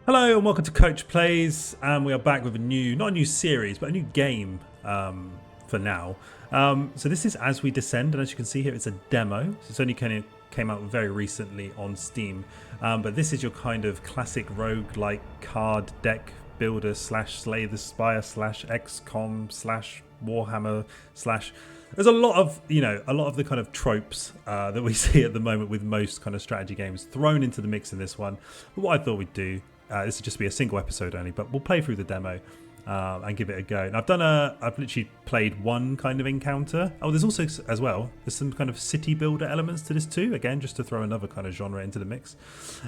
Hello and welcome to Coach Plays, and we are back with not a new series, but a new game for now. So this is As We Descend, and as you can see here, it's a demo. So it's only kind of came out very recently on Steam, but this is your kind of classic rogue-like card deck builder slash Slay the Spire slash XCOM slash Warhammer slash. There's a lot of the kind of tropes that we see at the moment with most kind of strategy games thrown into the mix in this one. But what I thought we'd do. This will just be a single episode only, but we'll play through the demo and give it a go. And I've literally played one kind of encounter. Oh, there's also as well, there's some kind of city builder elements to this too. Again, just to throw another kind of genre into the mix.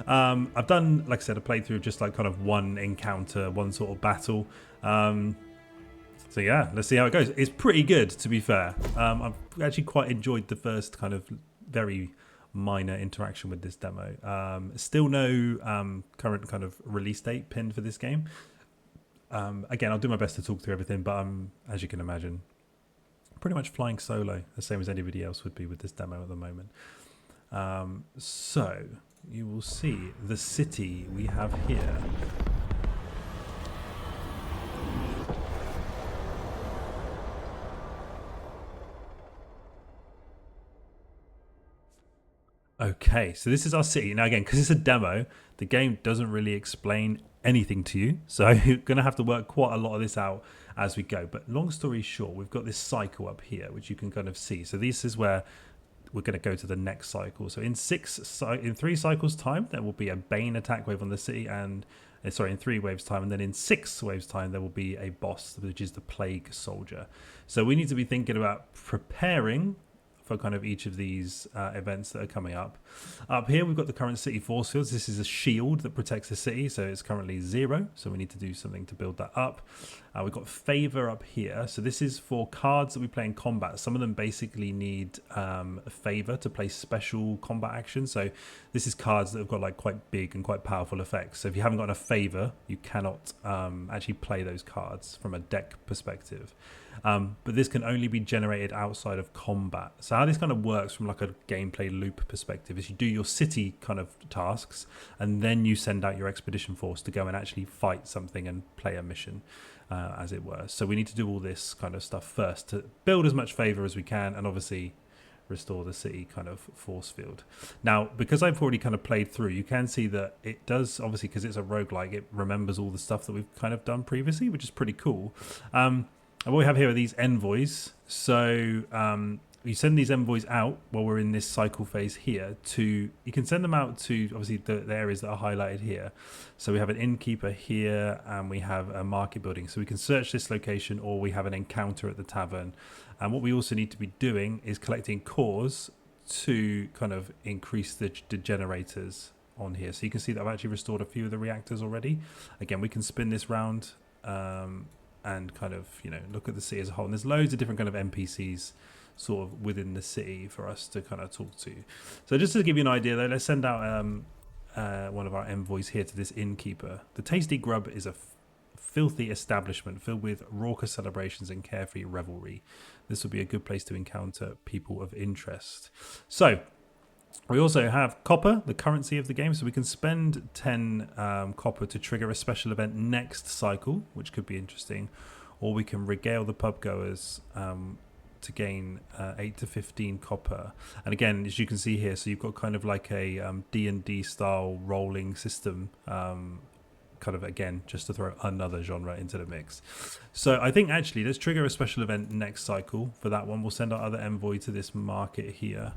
I've done, like I said, a playthrough of just like kind of one encounter, one sort of battle. So yeah, let's see how it goes. It's pretty good, to be fair. I've actually quite enjoyed the first kind of very minor interaction with this demo. Still no current kind of release date pinned for this game. Again, I'll do my best to talk through everything, but I'm, as you can imagine, pretty much flying solo, the same as anybody else would be with this demo at the moment. So you will see the city we have here. Okay, so this is our city. Now again, because it's a demo, the game doesn't really explain anything to you. So you're going to have to work quite a lot of this out as we go. But long story short, we've got this cycle up here, which you can kind of see. So this is where we're going to go to the next cycle. So in 3 cycles time, there will be a Bane attack wave on the city, and in 3 waves time, and then in 6 waves time there will be a boss, which is the Plague Soldier. So we need to be thinking about preparing for kind of each of these events that are coming up. Up here we've got the current city force fields. This is a shield that protects the city, so it's currently 0, so we need to do something to build that up. We've got favor up here, so this is for cards that we play in combat. Some of them basically need a favor to play special combat actions, so this is cards that have got like quite big and quite powerful effects. So if you haven't got a favor, you cannot actually play those cards from a deck perspective. But this can only be generated outside of combat. So how this kind of works from like a gameplay loop perspective is you do your city kind of tasks, and then you send out your expedition force to go and actually fight something and play a mission, as it were. So we need to do all this kind of stuff first to build as much favor as we can, and obviously restore the city kind of force field. Now, because I've already kind of played through, you can see that it does, obviously because it's a roguelike, it remembers all the stuff that we've kind of done previously, which is pretty cool. And what we have here are these envoys. So you send these envoys out while we're in this cycle phase here you can send them out to obviously the areas that are highlighted here. So we have an innkeeper here, and we have a market building. So we can search this location, or we have an encounter at the tavern. And what we also need to be doing is collecting cores to kind of increase the generators on here. So you can see that I've actually restored a few of the reactors already. Again, we can spin this round and kind of, look at the city as a whole. And there's loads of different kind of NPCs sort of within the city for us to kind of talk to. So just to give you an idea though, let's send out one of our envoys here to this innkeeper. The Tasty Grub is a filthy establishment filled with raucous celebrations and carefree revelry. This will be a good place to encounter people of interest. So we also have copper, the currency of the game, so we can spend 10 copper to trigger a special event next cycle, which could be interesting, or we can regale the pub goers to gain 8 to 15 copper. And again, as you can see here, so you've got kind of like a D&D style rolling system, kind of, again, just to throw another genre into the mix. So I think actually let's trigger a special event next cycle. For that one, we'll send our other envoy to this market here.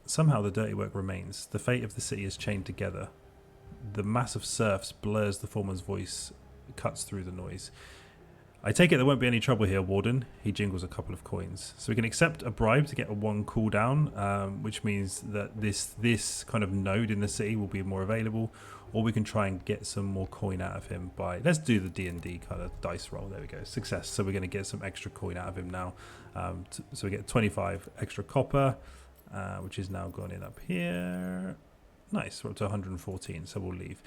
Somehow the dirty work remains. The fate of the city is chained together. The mass of serfs blurs the foreman's voice, cuts through the noise. I take it there won't be any trouble here, Warden. He jingles a couple of coins. So we can accept a bribe to get a 1 cooldown, which means that this kind of node in the city will be more available, or we can try and get some more coin out of him by, let's do the D&D kind of dice roll. There we go, success. So we're going to get some extra coin out of him now. So we get 25 extra copper, which is now gone in up here. Nice, we're up to 114, so we'll leave.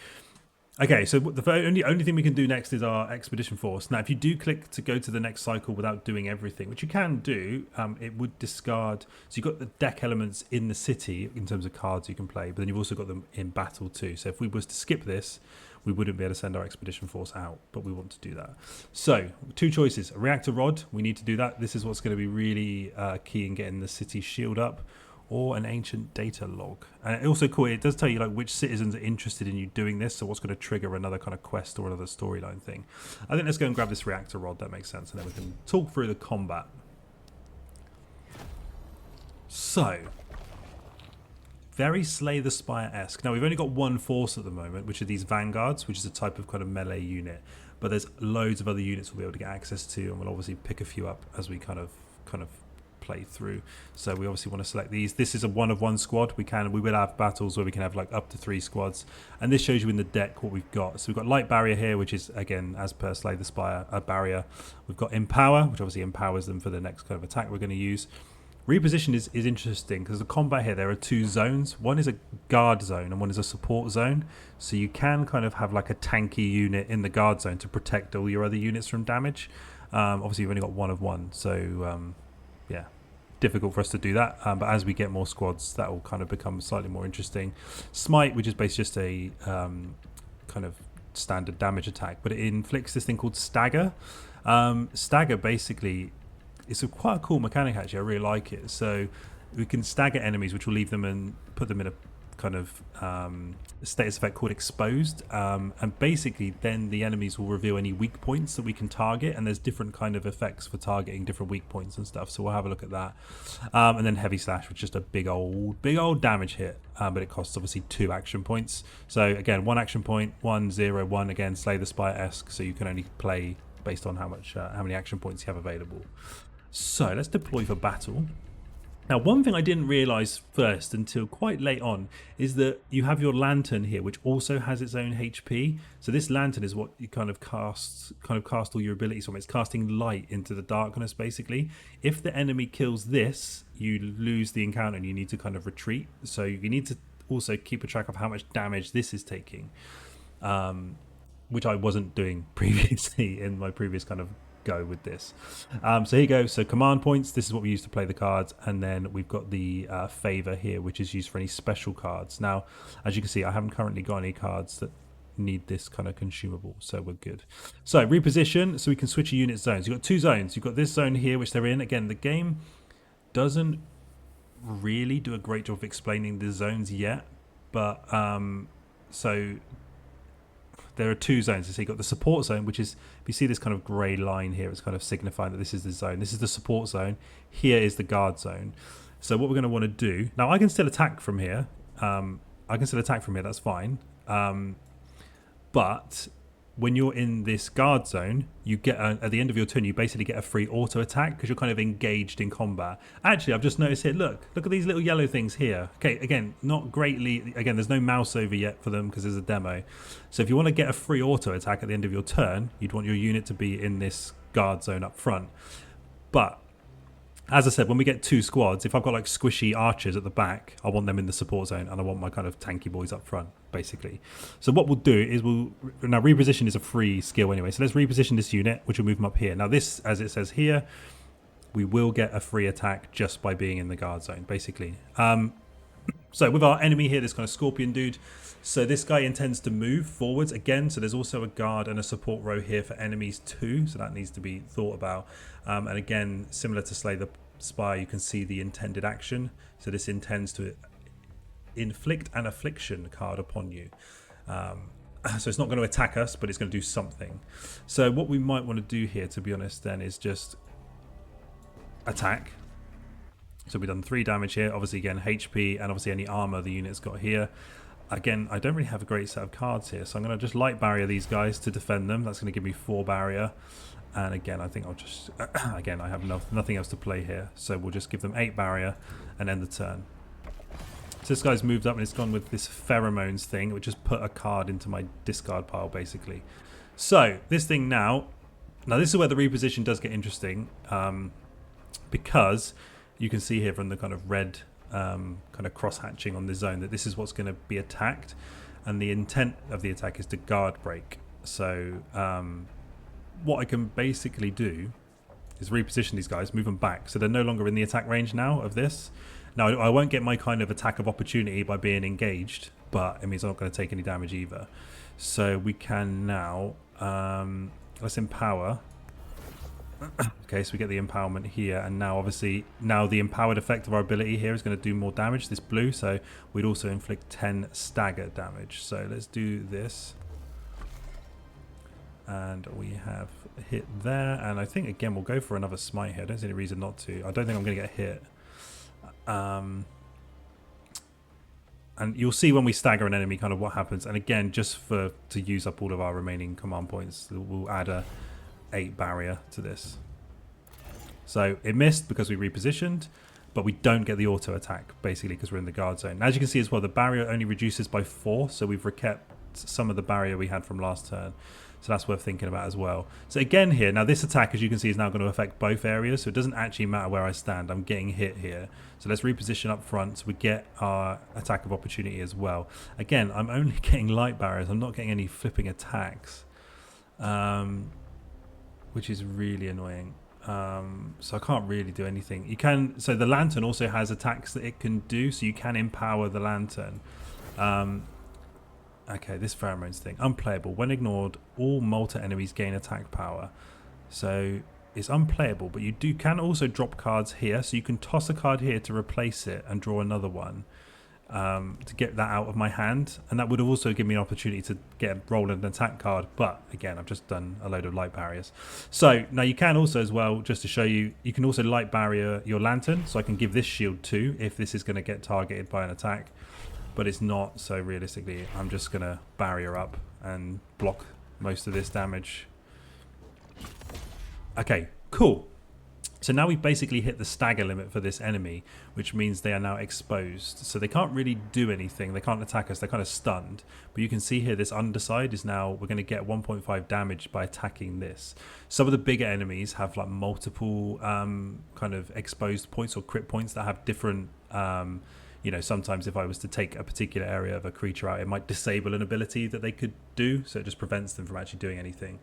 Okay, so the only thing we can do next is our expedition force. Now, if you do click to go to the next cycle without doing everything, which you can do, it would discard. So you've got the deck elements in the city in terms of cards you can play, but then you've also got them in battle too. So if we was to skip this, we wouldn't be able to send our expedition force out, but we want to do that. So two choices: a reactor rod. We need to do that. This is what's going to be really key in getting the city shield up. Or an ancient data log. And it also cool, it does tell you like which citizens are interested in you doing this, so what's going to trigger another kind of quest or another storyline thing. I think let's go and grab this reactor rod, that makes sense, and then we can talk through the combat. So, very Slay the Spire-esque. Now we've only got one force at the moment, which are these vanguards, which is a type of kind of melee unit, but there's loads of other units we'll be able to get access to, and we'll obviously pick a few up as we kind of play through. So we obviously want to select these. This is a 1-of-1 squad. We will have battles where we can have like up to 3 squads, and this shows you in the deck what we've got. So we've got light barrier here, which is again as per Slay the Spire, a barrier. We've got empower, which obviously empowers them for the next kind of attack we're going to use. Reposition is interesting because the combat here, there are 2 zones. One is a guard zone and one is a support zone, so you can kind of have like a tanky unit in the guard zone to protect all your other units from damage. Obviously you've only got 1-of-1, so yeah, difficult for us to do that, but as we get more squads, that will kind of become slightly more interesting. Smite, which is basically just a kind of standard damage attack, but it inflicts this thing called stagger. Stagger basically, it's quite a cool mechanic actually. I really like it. So we can stagger enemies, which will leave them and put them in a kind of status effect called exposed, and basically then the enemies will reveal any weak points that we can target, and there's different kind of effects for targeting different weak points and stuff, so we'll have a look at that. And then heavy slash, which is just a big old damage hit, but it costs obviously 2 action points. So again, 1 action point, 1, 0, 1. Again, Slay the Spire-esque, so you can only play based on how many action points you have available. So let's deploy for battle. Now, one thing I didn't realise first until quite late on is that you have your lantern here, which also has its own HP. So this lantern is what you kind of cast all your abilities from. It's casting light into the darkness, basically. If the enemy kills this, you lose the encounter and you need to kind of retreat. So you need to also keep a track of how much damage this is taking, which I wasn't doing previously in my previous kind of go with this. So here you go. So command points, this is what we use to play the cards, and then we've got the favor here, which is used for any special cards. Now, as you can see, I haven't currently got any cards that need this kind of consumable, so we're good. So reposition, so we can switch a unit zones. You've got 2 zones. You've got this zone here, which they're in. Again, the game doesn't really do a great job of explaining the zones yet, but so there are 2 zones. So you've got the support zone, which is, if you see this kind of grey line here, it's kind of signifying that this is the zone. This is the support zone. Here is the guard zone. So what we're going to want to do, now I can still attack from here. That's fine. But when you're in this guard zone, you get at the end of your turn, you basically get a free auto attack because you're kind of engaged in combat. Actually, I've just noticed here, look at these little yellow things here. Okay, again, not greatly, again, there's no mouse over yet for them because there's a demo. So if you want to get a free auto attack at the end of your turn, you'd want your unit to be in this guard zone up front. But as I said, when we get 2 squads, if I've got like squishy archers at the back, I want them in the support zone and I want my kind of tanky boys up front, basically. So what we'll do is now reposition is a free skill anyway. So let's reposition this unit, which will move them up here. Now this, as it says here, we will get a free attack just by being in the guard zone, basically. So with our enemy here, this kind of scorpion dude, so this guy intends to move forwards again. So there's also a guard and a support row here for enemies too. So that needs to be thought about. And again, similar to Slay the Spire, you can see the intended action. So this intends to inflict an affliction card upon you. So it's not going to attack us, but it's going to do something. So what we might want to do here, to be honest, then is just attack. So we've done 3 damage here. Obviously, again, HP and obviously any armor the unit's got here. Again, I don't really have a great set of cards here, so I'm going to just light barrier these guys to defend them. That's going to give me 4 barrier. And again, I think I'll just... again, I have nothing else to play here. So we'll just give them 8 barrier and end the turn. So this guy's moved up and it's gone with this pheromones thing, which just put a card into my discard pile, basically. So this thing now this is where the reposition does get interesting, because you can see here from the kind of red kind of cross hatching on the zone that this is what's going to be attacked. and the intent of the attack is to guard break. So what I can basically do is reposition these guys, move them back, so they're no longer in the attack range now of this. Now I won't get my kind of attack of opportunity by being engaged, but it means I'm not going to take any damage either. So we can now let's empower. Okay, so we get the empowerment here, and now obviously the empowered effect of our ability here is going to do more damage, this blue, so we'd also inflict 10 stagger damage. So let's do this, and we have hit there, and I think again we'll go for another smite here. I don't see any reason not to. I don't think I'm going to get hit. And you'll see when we stagger an enemy kind of what happens, and again just to use up all of our remaining command points, we'll add a 8 barrier to this. So it missed because we repositioned, but we don't get the auto attack basically because we're in the guard zone. As you can see as well, the barrier only reduces by 4, so we've kept some of the barrier we had from last turn. So that's worth thinking about as well. So again here, now this attack, as you can see, is now going to affect both areas, so it doesn't actually matter where I stand. I'm getting hit here. So let's reposition up front so we get our attack of opportunity as well. Again, I'm only getting light barriers. I'm not getting any flipping attacks, which is really annoying. So I can't really do anything. You can, so the lantern also has attacks that it can do, so you can empower the lantern. Okay, this pheromones thing, unplayable. When ignored, all Malta enemies gain attack power. So it's unplayable, but you can also drop cards here. So you can toss a card here to replace it and draw another one to get that out of my hand. And that would also give me an opportunity to roll an attack card. But again, I've just done a load of light barriers. So now you can also as well, just to show you, you can also light barrier your lantern. So I can give this shield too if this is going to get targeted by an attack. But it's not, so realistically I'm just going to barrier up and block most of this damage. Okay, cool. So now we've basically hit the stagger limit for this enemy, which means they are now exposed. So they can't really do anything, they can't attack us, they're kind of stunned. But you can see here this underside is now, we're going to get 1.5 damage by attacking this. Some of the bigger enemies have like multiple kind of exposed points or crit points that have different... you know, sometimes if I was to take a particular area of a creature out, it might disable an ability that they could do, so it just prevents them from actually doing anything.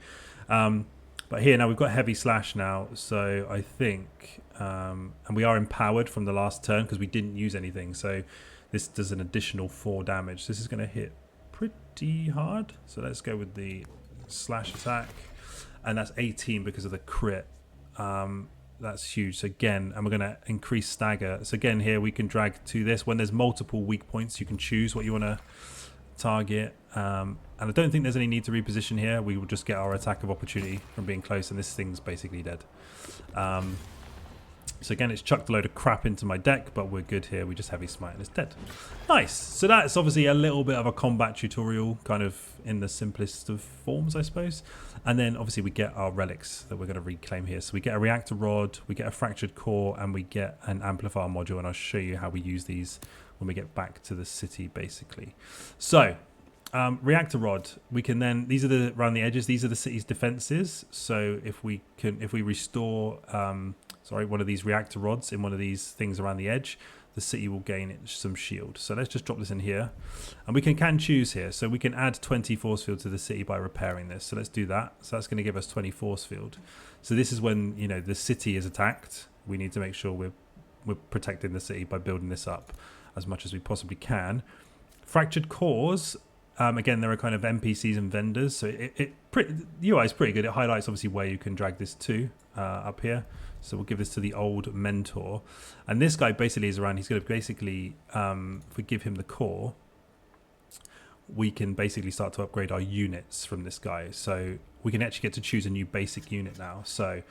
But here now we've got heavy slash now, so I think, and we are empowered from the last turn because we didn't use anything, so this does an additional 4 damage. This is going to hit pretty hard, so let's go with the slash attack, and that's 18 because of the crit. That's huge. So again, and we're going to increase stagger. So again, here we can drag to this. When there's multiple weak points, you can choose what you want to target. And I don't think there's any need to reposition here. We will just get our attack of opportunity from being close, and this thing's basically dead. So again, it's chucked a load of crap into my deck, but we're good here. We just heavy smite and it's dead. Nice. So that's obviously a little bit of a combat tutorial, kind of in the simplest of forms, I suppose. And then obviously we get our relics that we're going to reclaim here. So we get a reactor rod, we get a fractured core, and we get an amplifier module. And I'll show you how we use these when we get back to the city, basically. So reactor rod, we can then, these are around the edges, these are the city's defenses. So if we restore one of these reactor rods in one of these things around the edge, the city will gain some shield. So let's just drop this in here, and we can choose here. So we can add 20 force field to the city by repairing this. So let's do that. So that's going to give us 20 force field. So this is when, you know, the city is attacked. We need to make sure we're protecting the city by building this up as much as we possibly can. Fractured cores, again, there are kind of NPCs and vendors. So the UI is pretty good. It highlights obviously where you can drag this to up here. So we'll give this to the old mentor. And this guy basically is around, he's going to basically, if we give him the core, we can basically start to upgrade our units from this guy. So we can actually get to choose a new basic unit now. So,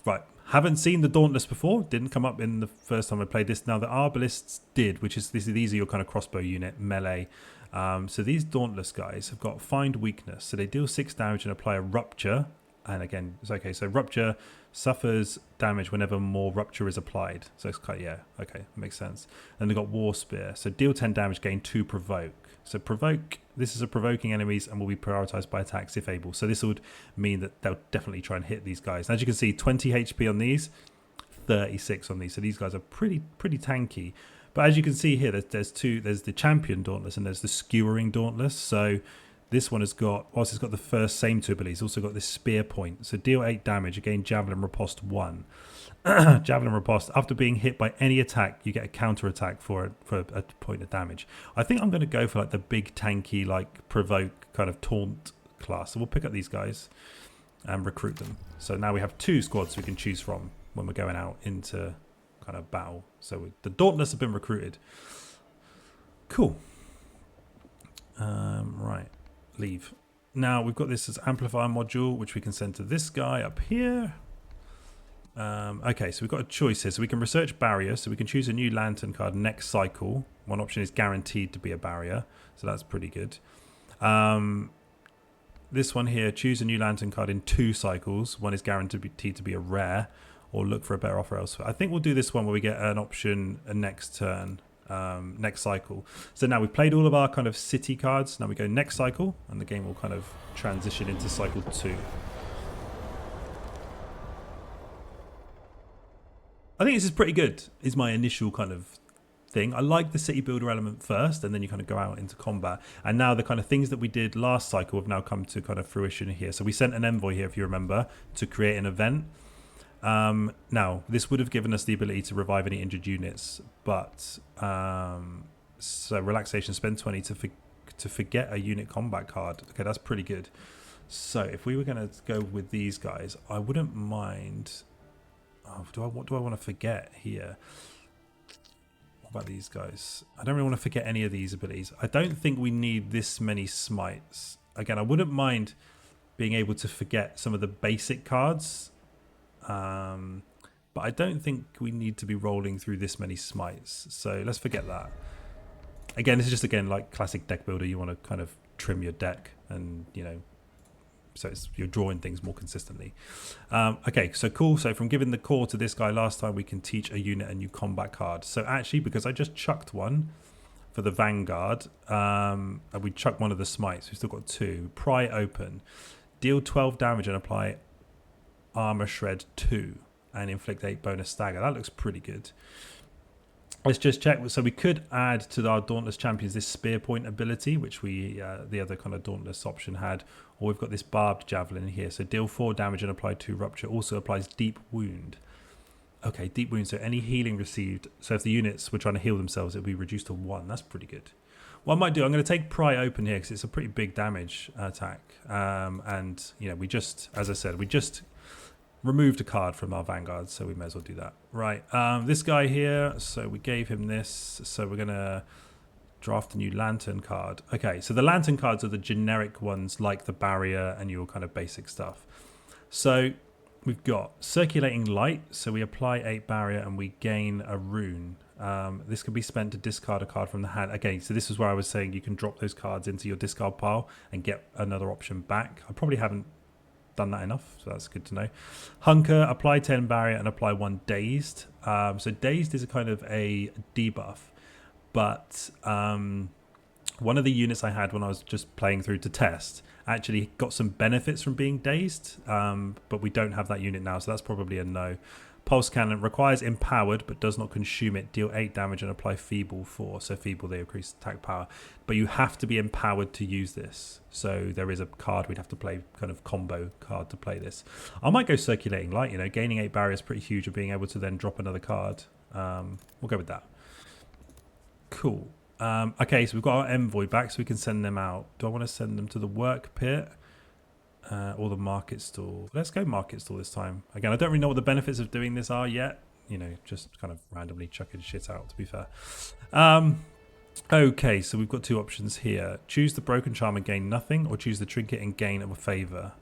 right, haven't seen the Dauntless before. Didn't come up in the first time I played this. Now the Arbalists did, which is, these are your kind of crossbow unit, melee. So these Dauntless guys have got Find Weakness. So they deal 6 damage and apply a Rupture. And again, it's okay. So Rupture suffers damage whenever more Rupture is applied. So it's kind of, yeah, okay, makes sense. And they've got War Spear. So deal 10 damage, gain 2 Provoke. So Provoke, this is a provoking enemies and will be prioritized by attacks if able. So this would mean that they'll definitely try and hit these guys. And as you can see, 20 HP on these, 36 on these. So these guys are pretty tanky. But as you can see here, there's two. There's the Champion Dauntless and there's the Skewering Dauntless. So this one has got, whilst it's got the first same two abilities, it's also got this Spear Point. So deal 8 damage, again Javelin Riposte 1. Javelin Riposte, after being hit by any attack, you get a counter attack for a point of damage. I think I'm going to go for like the big tanky, like provoke kind of taunt class. So we'll pick up these guys and recruit them. So now we have 2 squads we can choose from when we're going out into kind of battle. So the Dauntless have been recruited. Cool. Right, leave. Now we've got this as amplifier module, which we can send to this guy up here. Okay, so we've got a choice here. So we can research barrier. So we can choose a new lantern card next cycle. One option is guaranteed to be a barrier. So that's pretty good. This one here, choose a new lantern card in 2 cycles. One is guaranteed to be a rare, or look for a better offer elsewhere. I think we'll do this one where we get an option next turn, next cycle. So now we've played all of our kind of city cards. Now we go next cycle, and the game will kind of transition into cycle 2. I think this is pretty good, is my initial kind of thing. I like the city builder element first, and then you kind of go out into combat. And now the kind of things that we did last cycle have now come to kind of fruition here. So we sent an envoy here, if you remember, to create an event. Now, this would have given us the ability to revive any injured units, but so relaxation, spend 20 to forget a unit combat card. Okay, that's pretty good. So if we were going to go with these guys, I wouldn't mind... Oh, what do I want to forget here? What about these guys? I don't really want to forget any of these abilities. I don't think we need this many smites. Again, I wouldn't mind being able to forget some of the basic cards. But I don't think we need to be rolling through this many smites. So let's forget that. Again, this is just, again, like classic deck builder. You want to kind of trim your deck and, you know, so you're drawing things more consistently. Okay, so cool. So from giving the core to this guy last time, we can teach a unit a new combat card. So actually, because I just chucked one for the Vanguard, and we chucked one of the smites, we've still got 2. Pry open. Deal 12 damage and apply Armor Shred 2 and inflict 8 bonus stagger. That looks pretty good. Let's just check. So we could add to our Dauntless Champions this Spear Point ability, which we the other kind of Dauntless option had. Or we've got this Barbed Javelin here. So deal 4 damage and apply 2 Rupture. Also applies Deep Wound. Okay, Deep Wound. So any healing received. So if the units were trying to heal themselves, it would be reduced to 1. That's pretty good. What I might do, I'm going to take Pry Open here because it's a pretty big damage attack. And, you know, we just, as I said, we just removed a card from our Vanguard, so we may as well do that. Right, this guy here, so we gave him this, so we're going to draft a new Lantern card. Okay, so the Lantern cards are the generic ones like the Barrier and your kind of basic stuff. So we've got Circulating Light, so we apply 8 Barrier and we gain a rune. This can be spent to discard a card from the hand. Okay, so this is where I was saying you can drop those cards into your discard pile and get another option back. I probably haven't done that enough, so that's good to know. Hunker, apply 10 Barrier and apply 1 Dazed. So Dazed is a kind of a debuff, but one of the units I had when I was just playing through to test actually got some benefits from being Dazed, but we don't have that unit now, so that's probably a no. Pulse Cannon requires Empowered but does not consume it. Deal 8 damage and apply Feeble 4. So Feeble, they increase attack power. But you have to be empowered to use this. So there is a card we'd have to play, kind of combo card to play this. I might go Circulating Light. You know, gaining 8 barriers is pretty huge, and being able to then drop another card. We'll go with that. Cool. Okay, so we've got our Envoy back, so we can send them out. Do I want to send them to the Work Pit? Or the Market Stall. Let's go Market Stall this time. Again, I don't really know what the benefits of doing this are yet. You know, just kind of randomly chucking shit out, to be fair. Okay, so we've got 2 options here. Choose the Broken Charm and gain nothing, or choose the Trinket and gain a favor.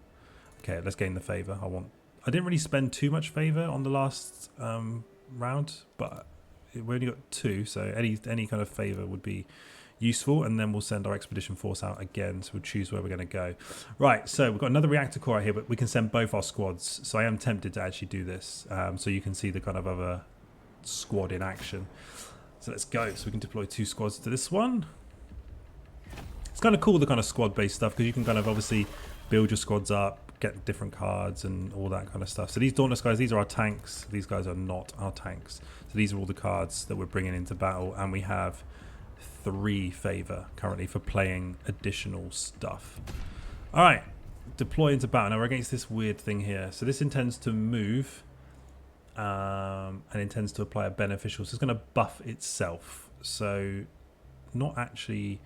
Okay, let's gain the favor. I didn't really spend too much favor on the last round, but we only got 2, so any kind of favor would be useful, and then we'll send our Expedition Force out again, so we'll choose where we're going to go. Right, so we've got another Reactor Core out here, but we can send both our squads, so I am tempted to actually do this, so you can see the kind of other squad in action. So let's go. So we can deploy 2 squads to this one. It's kind of cool, the kind of squad based stuff, because you can kind of obviously build your squads up, get different cards and all that kind of stuff. So these Dauntless guys, these are our tanks. These guys are not our tanks. So these are all the cards that we're bringing into battle, and we have 3 favor currently for playing additional stuff. All right, deploy into battle. Now we're against this weird thing here. So this intends to move and intends to apply a beneficial. So it's going to buff itself. So not actually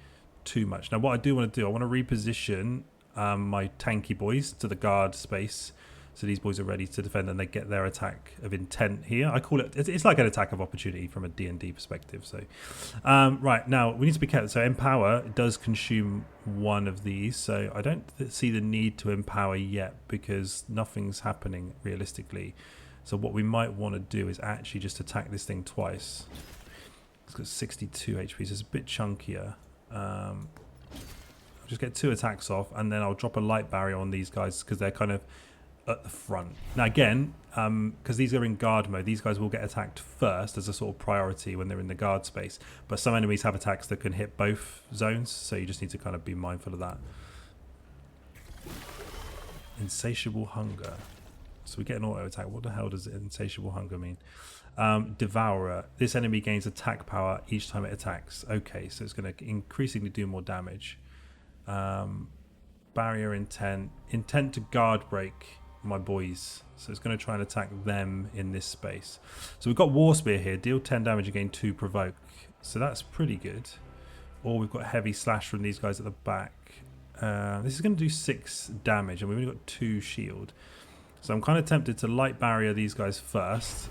too much. Now what I do want to do, I want to reposition my tanky boys to the guard space. So these boys are ready to defend and they get their attack of intent here. I call it, it's like an attack of opportunity from a D&D perspective. So, right, now we need to be careful. So empower does consume 1 of these. So I don't see the need to empower yet because nothing's happening realistically. So what we might want to do is actually just attack this thing twice. It's got 62 HP, so it's a bit chunkier. I'll just get 2 attacks off and then I'll drop a light barrier on these guys because they're kind of at the front. Now again, because these are in guard mode, these guys will get attacked first as a sort of priority when they're in the guard space, but some enemies have attacks that can hit both zones, so you just need to kind of be mindful of that. Insatiable hunger. So we get an auto attack. What the hell does insatiable hunger mean? Devourer. This enemy gains attack power each time it attacks. Okay, so it's going to increasingly do more damage. Barrier intent. Intent to guard break my boys. So it's going to try and attack them in this space. So we've got War Spear here. Deal 10 damage and gain 2 provoke. So that's pretty good. Or we've got heavy slash from these guys at the back. This is going to do 6 damage and we've only got 2 shield. So I'm kind of tempted to light barrier these guys first.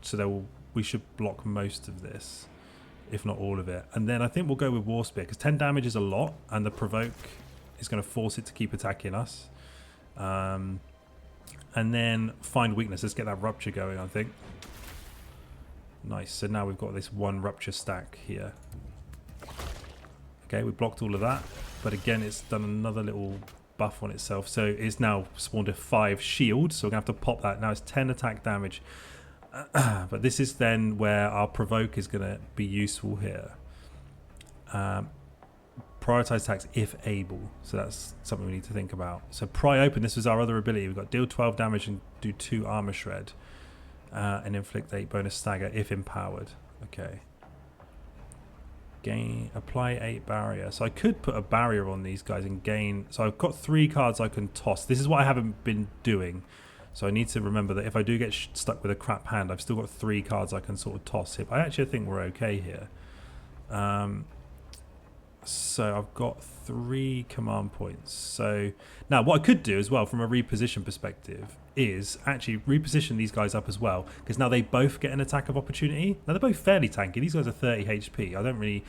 So we should block most of this, if not all of it. And then I think we'll go with War Spear because 10 damage is a lot and the provoke is going to force it to keep attacking us. And then find weakness. Let's get that rupture going, I think. Nice. So now we've got this 1 rupture stack here. Okay, we blocked all of that. But again, it's done another little buff on itself. So it's now spawned a 5 shield. So we're going to have to pop that. Now it's 10 attack damage. But this is then where our provoke is going to be useful here. Prioritize attacks if able. So that's something we need to think about. So pry open, this was our other ability. We've got deal 12 damage and do 2 armor shred. And inflict 8 bonus stagger if empowered. Okay. Apply 8 barrier. So I could put a barrier on these guys and gain. So I've got 3 cards I can toss. This is what I haven't been doing. So I need to remember that if I do get stuck with a crap hand, I've still got 3 cards I can sort of toss here. But I actually think we're okay here. So I've got 3 command points. So now what I could do as well from a reposition perspective is actually reposition these guys up as well, because now they both get an attack of opportunity. Now they're both fairly tanky. These guys are 30 HP. I don't really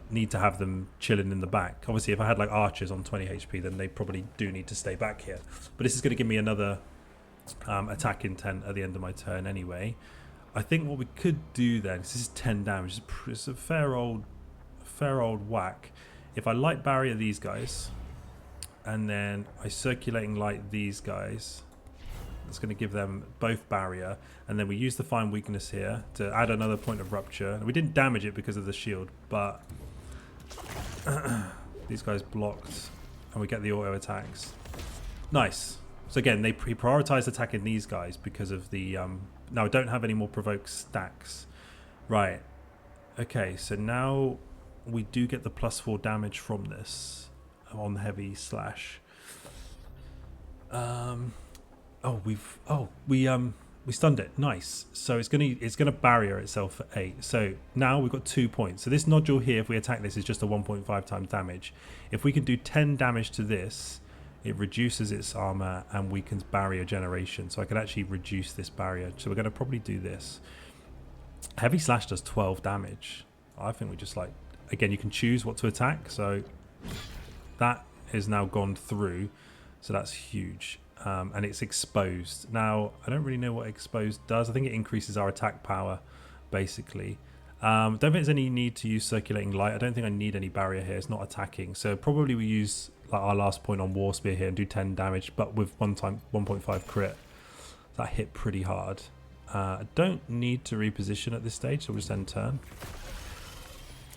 need to have them chilling in the back. Obviously if I had like archers on 20 HP, then they probably do need to stay back here. But this is going to give me another attack intent at the end of my turn anyway. I think what we could do then, because this is 10 damage, it's a fair old whack. If I light barrier these guys and then I circulating light these guys, it's going to give them both barrier, and then we use the find weakness here to add another point of rupture. We didn't damage it because of the shield, but these guys blocked and we get the auto attacks. Nice. So again, they prioritized attacking these guys because of the now I don't have any more provoke stacks. Right. Okay, so now we do get the +4 damage from this on heavy slash. We stunned it. Nice. So it's gonna barrier itself for 8. So now we've got 2 points. So this nodule here, if we attack this, is just a 1.5 times damage. If we can do 10 damage to this, it reduces its armor and weakens barrier generation. So I can actually reduce this barrier. So we're going to probably do this. Heavy slash does 12 damage. I think we just like, again, you can choose what to attack. So that is now gone through. So that's huge. And it's exposed. Now, I don't really know what exposed does. I think it increases our attack power, basically. Don't think there's any need to use circulating light. I don't think I need any barrier here. It's not attacking. So probably we use like our last point on War Spear here and do 10 damage, but with 1.5 crit. That hit pretty hard. I don't need to reposition at this stage, so we'll just end turn.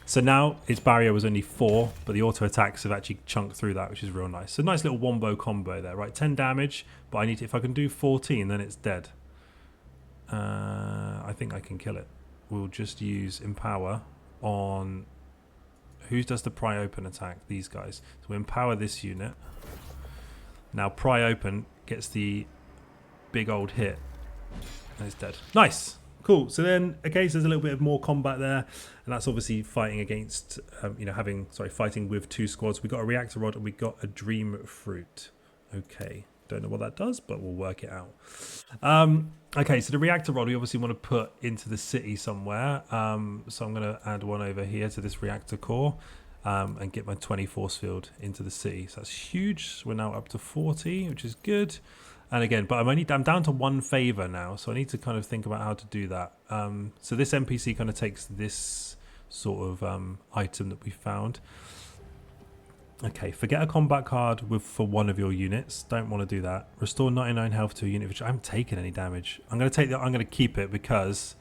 So now its barrier was only 4, but the auto attacks have actually chunked through that, which is real nice. So nice little wombo combo there, right? 10 damage, but I need to, if I can do 14, then it's dead. I think I can kill it. We'll just use Empower on... Who does the pry open attack? These guys. So we empower this unit. Now pry open gets the big old hit. And it's dead. Nice! Cool. So then, okay, so there's a little bit of more combat there, and that's obviously fighting against, fighting with 2 squads. We got a reactor rod and we got a dream fruit. Okay, don't know what that does, but we'll work it out. Okay, so the reactor rod we obviously want to put into the city somewhere. So I'm going to add one over here to this reactor core, and get my 20 force field into the city. So that's huge. We're now up to 40, which is good. And again, but I'm down to 1 favor now, so I need to kind of think about how to do that. So this NPC kind of takes this sort of item that we found. Okay, forget a combat card for one of your units. Don't want to do that. Restore 99 health to a unit, which I haven't taken any damage. I'm going to keep it because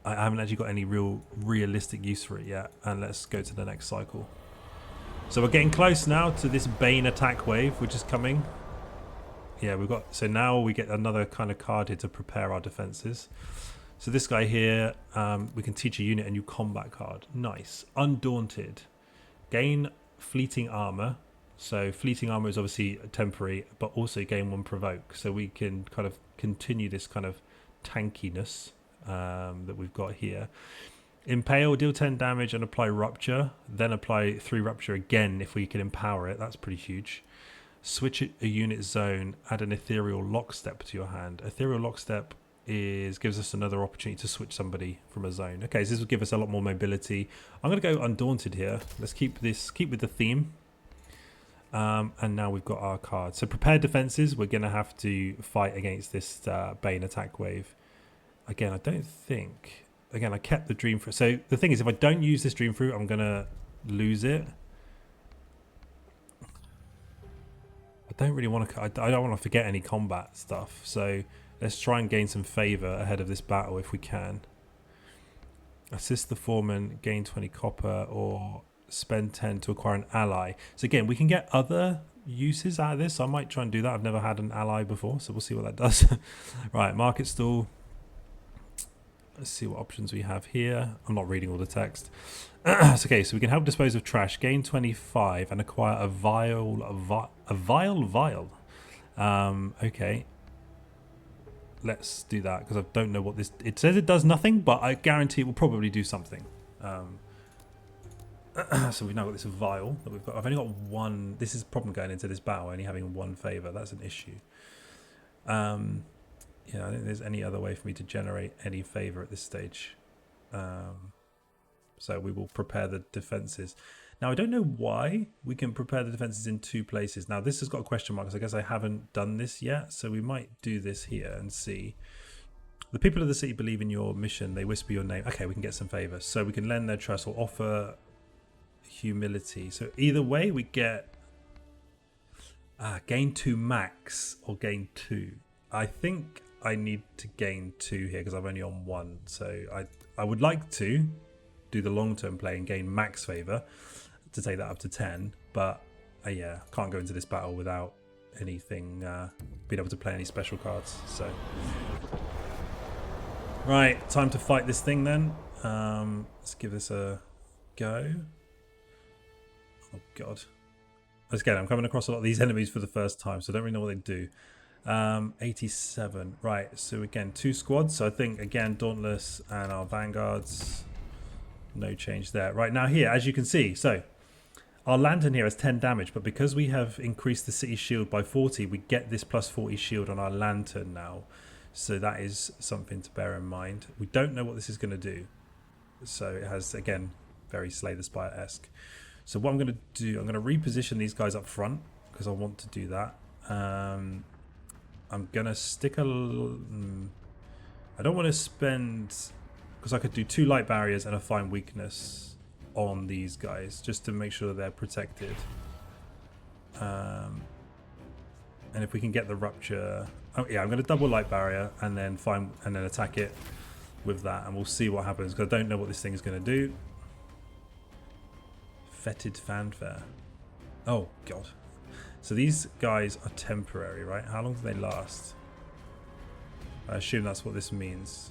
I haven't actually got any realistic use for it yet. And let's go to the next cycle. So we're getting close now to this Bane attack wave, which is coming. Yeah, so now we get another kind of card here to prepare our defenses. So this guy here, we can teach a unit a new combat card. Nice. Undaunted. Gain fleeting armor. So fleeting armor is obviously temporary, but also gain 1 provoke. So we can kind of continue this kind of tankiness that we've got here. Impale, deal 10 damage and apply rupture. Then apply 3 rupture again if we can empower it. That's pretty huge. Switch a unit zone, add an ethereal lockstep to your hand. Ethereal lockstep gives us another opportunity to switch somebody from a zone. Okay, so this will give us a lot more mobility. I'm going to go undaunted here. Let's keep with the theme. And now we've got our card. So prepared defenses, we're going to have to fight against this Bane attack wave. Again, I don't think... Again, I kept the dream fruit. So the thing is, if I don't use this dream fruit, I'm going to lose it. I don't really want to... I don't want to forget any combat stuff. So let's try and gain some favor ahead of this battle if we can. Assist the foreman, gain 20 copper, or spend 10 to acquire an ally. So again, we can get other uses out of this. So I might try and do that. I've never had an ally before, so we'll see what that does. Right, market stall. Let's see what options we have here. I'm not reading all the text. Okay, so we can help dispose of trash, gain 25, and acquire a vial. Okay. Let's do that, because I don't know what this... It says it does nothing, but I guarantee it will probably do something. So we've now got this vial that we've got. I've only got 1... This is a problem going into this battle, only having 1 favor. That's an issue. Yeah, I don't think there's any other way for me to generate any favor at this stage. So we will prepare the defenses. Now, I don't know why we can prepare the defenses in 2 places. Now, this has got a question mark, because I guess I haven't done this yet. So we might do this here and see. The people of the city believe in your mission. They whisper your name. Okay, we can get some favor. So we can lend their trust or offer humility. So either way, we get gain 2 max or gain 2. I think I need to gain 2 here because I'm only on 1. So I would like to do the long-term play and gain max favor to take that up to 10. But yeah, can't go into this battle without anything, being able to play any special cards. So right, time to fight this thing then. Let's give this a go. Oh god. Again, I'm coming across a lot of these enemies for the first time, so I don't really know what they do. 87. Right, so again, 2 squads. So I think, again, Dauntless and our Vanguards. No change there. Right, now here, as you can see, so our lantern here has 10 damage, but because we have increased the city shield by 40, we get this plus 40 shield on our lantern now. So that is something to bear in mind. We don't know what this is going to do. So it has, again, very Slay the Spire-esque. So what I'm going to do, I'm going to reposition these guys up front because I want to do that. I'm going to stick a... I don't want to spend... Because I could do 2 light barriers and a fine weakness on these guys just to make sure they're protected. And if we can get the rupture... Oh yeah, I'm going to double light barrier and then attack it with that, and we'll see what happens because I don't know what this thing is going to do. Fetid fanfare. Oh, God. So these guys are temporary, right? How long do they last? I assume that's what this means.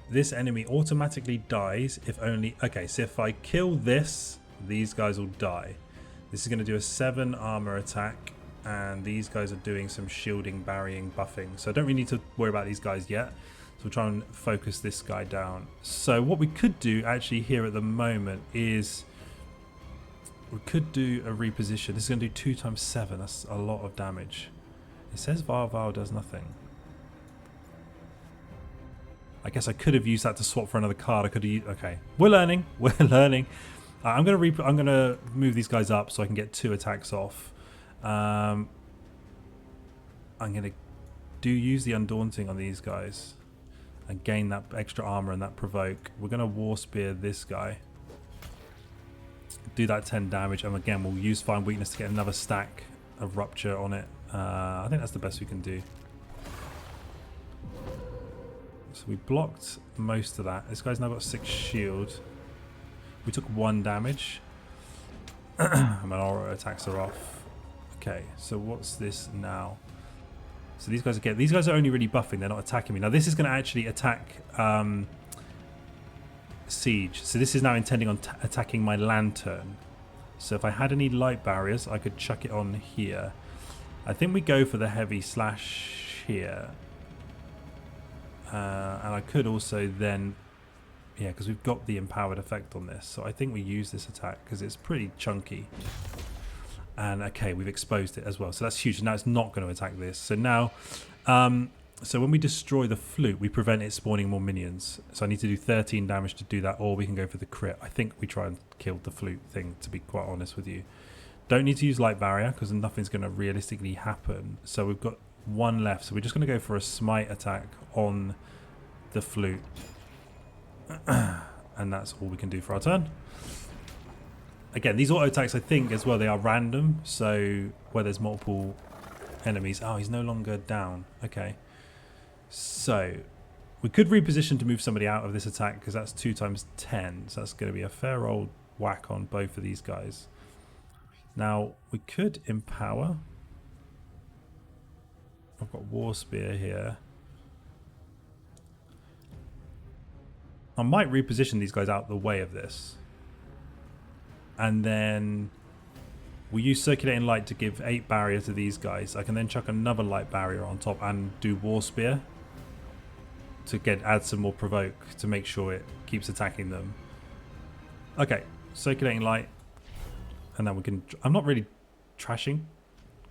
This enemy automatically dies if only... Okay, so if I kill this, these guys will die. This is going to do a 7 armor attack, and these guys are doing some shielding, burying, buffing. So I don't really need to worry about these guys yet. So we'll try and focus this guy down. So what we could do actually here at the moment is... we could do a reposition. This is going to do 2 times 7. That's a lot of damage. It says Var does nothing. I guess I could have used that to swap for another card. I could have used... Okay, we're learning. We're learning. I'm gonna move these guys up so I can get 2 attacks off. I'm gonna use the Undaunting on these guys and gain that extra armor and that provoke. We're gonna War Spear this guy. Do that 10 damage, and again we'll use Find Weakness to get another stack of Rupture on it. I think that's the best we can do. So we blocked most of that. This guy's now got 6 shield. We took 1 damage. And my aura attacks are off. Okay, so what's this now? So these guys are only really buffing, they're not attacking me. Now this is going to actually attack Siege. So this is now intending on attacking my Lantern. So if I had any light barriers, I could chuck it on here. I think we go for the heavy slash here. And I could also then... yeah, because we've got the empowered effect on this. So I think we use this attack because it's pretty chunky. And okay, we've exposed it as well. So that's huge. Now it's not going to attack this. So now... so when we destroy the flute, we prevent it spawning more minions. So I need to do 13 damage to do that, or we can go for the crit. I think we try and kill the flute thing, to be quite honest with you. Don't need to use light barrier because nothing's going to realistically happen. So we've got 1 left. So we're just going to go for a smite attack on the flute. And that's all we can do for our turn. Again, these auto attacks, I think, as well, they are random. So where there's multiple enemies... oh, he's no longer down. Okay. So we could reposition to move somebody out of this attack because that's 2 times 10. So that's going to be a fair old whack on both of these guys. Now, we could empower. I've got War Spear here. I might reposition these guys out the way of this. And then we use Circulating Light to give 8 barrier to these guys. I can then chuck another light barrier on top and do War Spear to add some more provoke to make sure it keeps attacking them. Okay, Circulating Light. And then we can... I'm not really trashing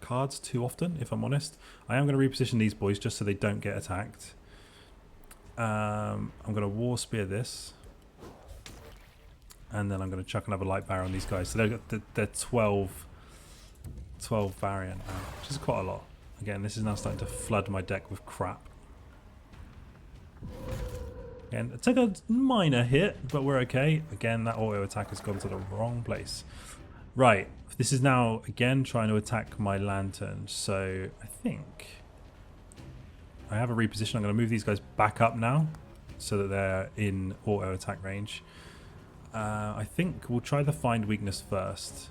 cards too often, if I'm honest. I am going to reposition these boys just so they don't get attacked. I'm going to War Spear this. And then I'm going to chuck another light barrier on these guys. So they're 12 barrier now, which is quite a lot. Again, this is now starting to flood my deck with crap. Again, I took a minor hit, but we're okay. Again, that auto attack has gone to the wrong place. Right, this is now, again, trying to attack my Lantern. So I think I have a reposition. I'm going to move these guys back up now so that they're in auto attack range. I think we'll try the Find Weakness first.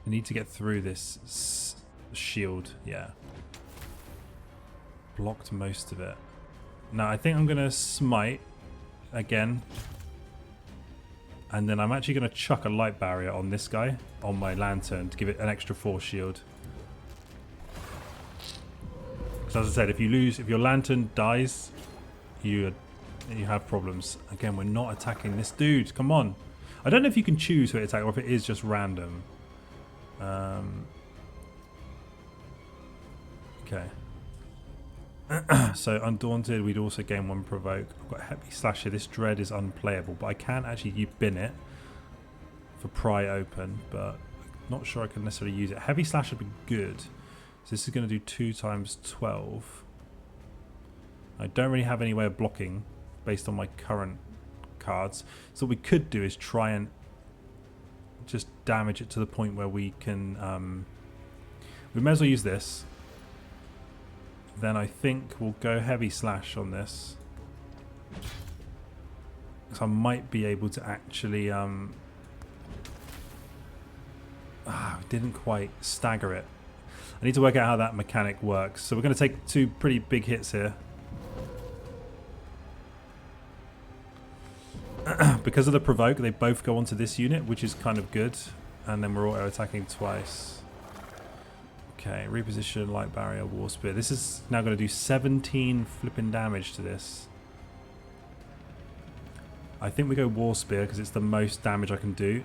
I need to get through this shield. Yeah. Blocked most of it. Now I think I'm going to smite again. And then I'm actually going to chuck a light barrier on this guy, on my Lantern, to give it an extra 4 shield. Because as I said, if your Lantern dies, you have problems. Again, we're not attacking this dude. Come on. I don't know if you can choose who to attack or if it is just random. Okay. So Undaunted, we'd also gain 1 provoke. I've got Heavy Slash here. This Dread is unplayable, but I can actually bin it for pry open, but I'm not sure I can necessarily use it. Heavy Slash would be good. So this is going to do 2 times 12. I don't really have any way of blocking based on my current cards. So what we could do is try and just damage it to the point where we can... we may as well use this. Then I think we'll go Heavy Slash on this. So I might be able to actually didn't quite stagger it. I need to work out how that mechanic works. So we're going to take 2 pretty big hits here. Because of the provoke, they both go onto this unit, which is kind of good. And then we're auto attacking twice. Okay, reposition, light barrier, war spear. This is now going to do 17 flipping damage to this. I think we go war spear because it's the most damage I can do.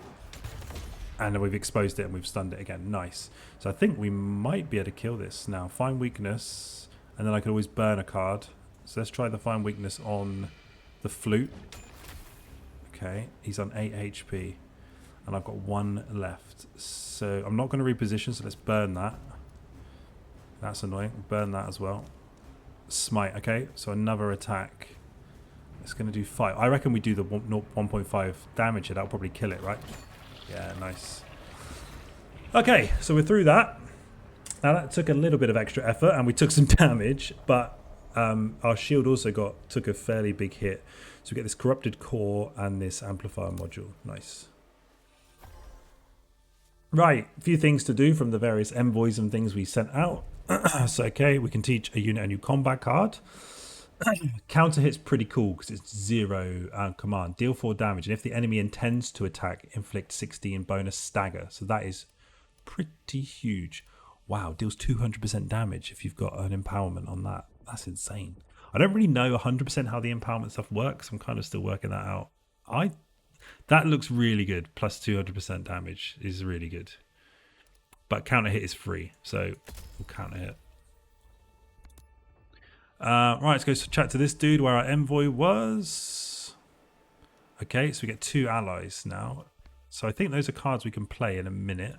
And we've exposed it and we've stunned it again. Nice. So I think we might be able to kill this now. Find weakness. And then I can always burn a card. So let's try the find weakness on the flute. Okay, he's on 8 HP. And I've got 1 left. So I'm not going to reposition, so let's burn that. That's annoying. Burn that as well. Smite, okay. So another attack. It's going to do 5. I reckon we do the 1.5 damage here. That'll probably kill it, right? Yeah, nice. Okay, so we're through that. Now that took a little bit of extra effort and we took some damage, but our shield also took a fairly big hit. So we get this corrupted core and this amplifier module. Nice. Right, a few things to do from the various envoys and things we sent out. So okay, we can teach a unit a new combat card. Counter hit's pretty cool because it's 0 command. Deal 4 damage, and if the enemy intends to attack, inflict 16 bonus stagger. So that is pretty huge. Wow, deals 200% damage if you've got an empowerment on that. That's insane. I don't really know 100% how the empowerment stuff works. I'm kind of still working that out. That looks really good. Plus 200% damage is really good. But counter hit is free, so we'll counter hit. Right, let's go chat to this dude where our envoy was. Okay, so we get 2 allies now. So I think those are cards we can play in a minute.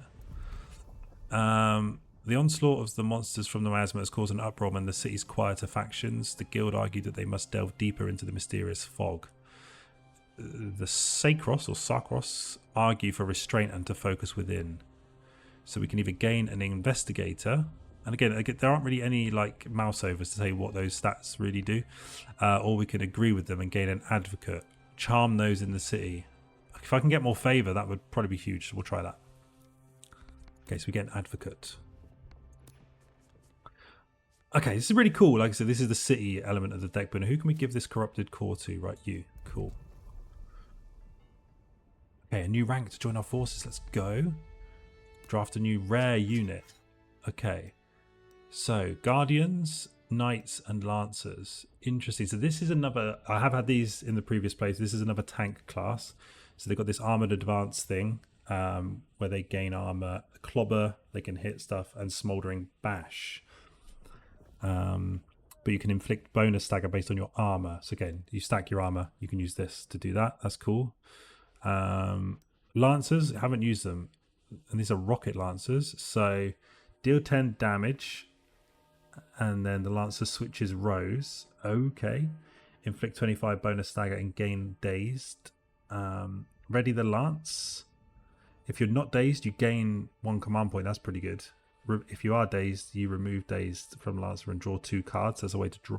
The onslaught of the monsters from the miasma has caused an uproar among the city's quieter factions. The guild argued that they must delve deeper into the mysterious fog. The Sacros or Sacros argue for restraint and to focus within. So we can either gain an investigator. And again, there aren't really any like mouse overs to say what those stats really do. Or we can agree with them and gain an advocate. Charm those in the city. If I can get more favour, that would probably be huge. So we'll try that. Okay, so we get an advocate. Okay, this is really cool. Like I said, this is the city element of the deck. But who can we give this corrupted core to? Right, you. Cool. Okay, a new rank to join our forces. Let's go. Draft a new rare unit. Okay. So, Guardians, Knights, and Lancers. Interesting. So this is another... I have had these in the previous place. This is another tank class. So they've got this Armoured Advance thing where they gain armour. Clobber, they can hit stuff, and Smouldering Bash. But you can inflict bonus stagger based on your armour. So again, you stack your armour. You can use this to do that. That's cool. Lancers, haven't used them. And these are Rocket Lancers. So deal 10 damage. And then the Lancer switches rows. Okay. Inflict 25 bonus stagger and gain dazed. Ready the Lance. If you're not dazed, you gain 1 command point. That's pretty good. If you are dazed, you remove dazed from Lancer and draw 2 cards as a way to draw.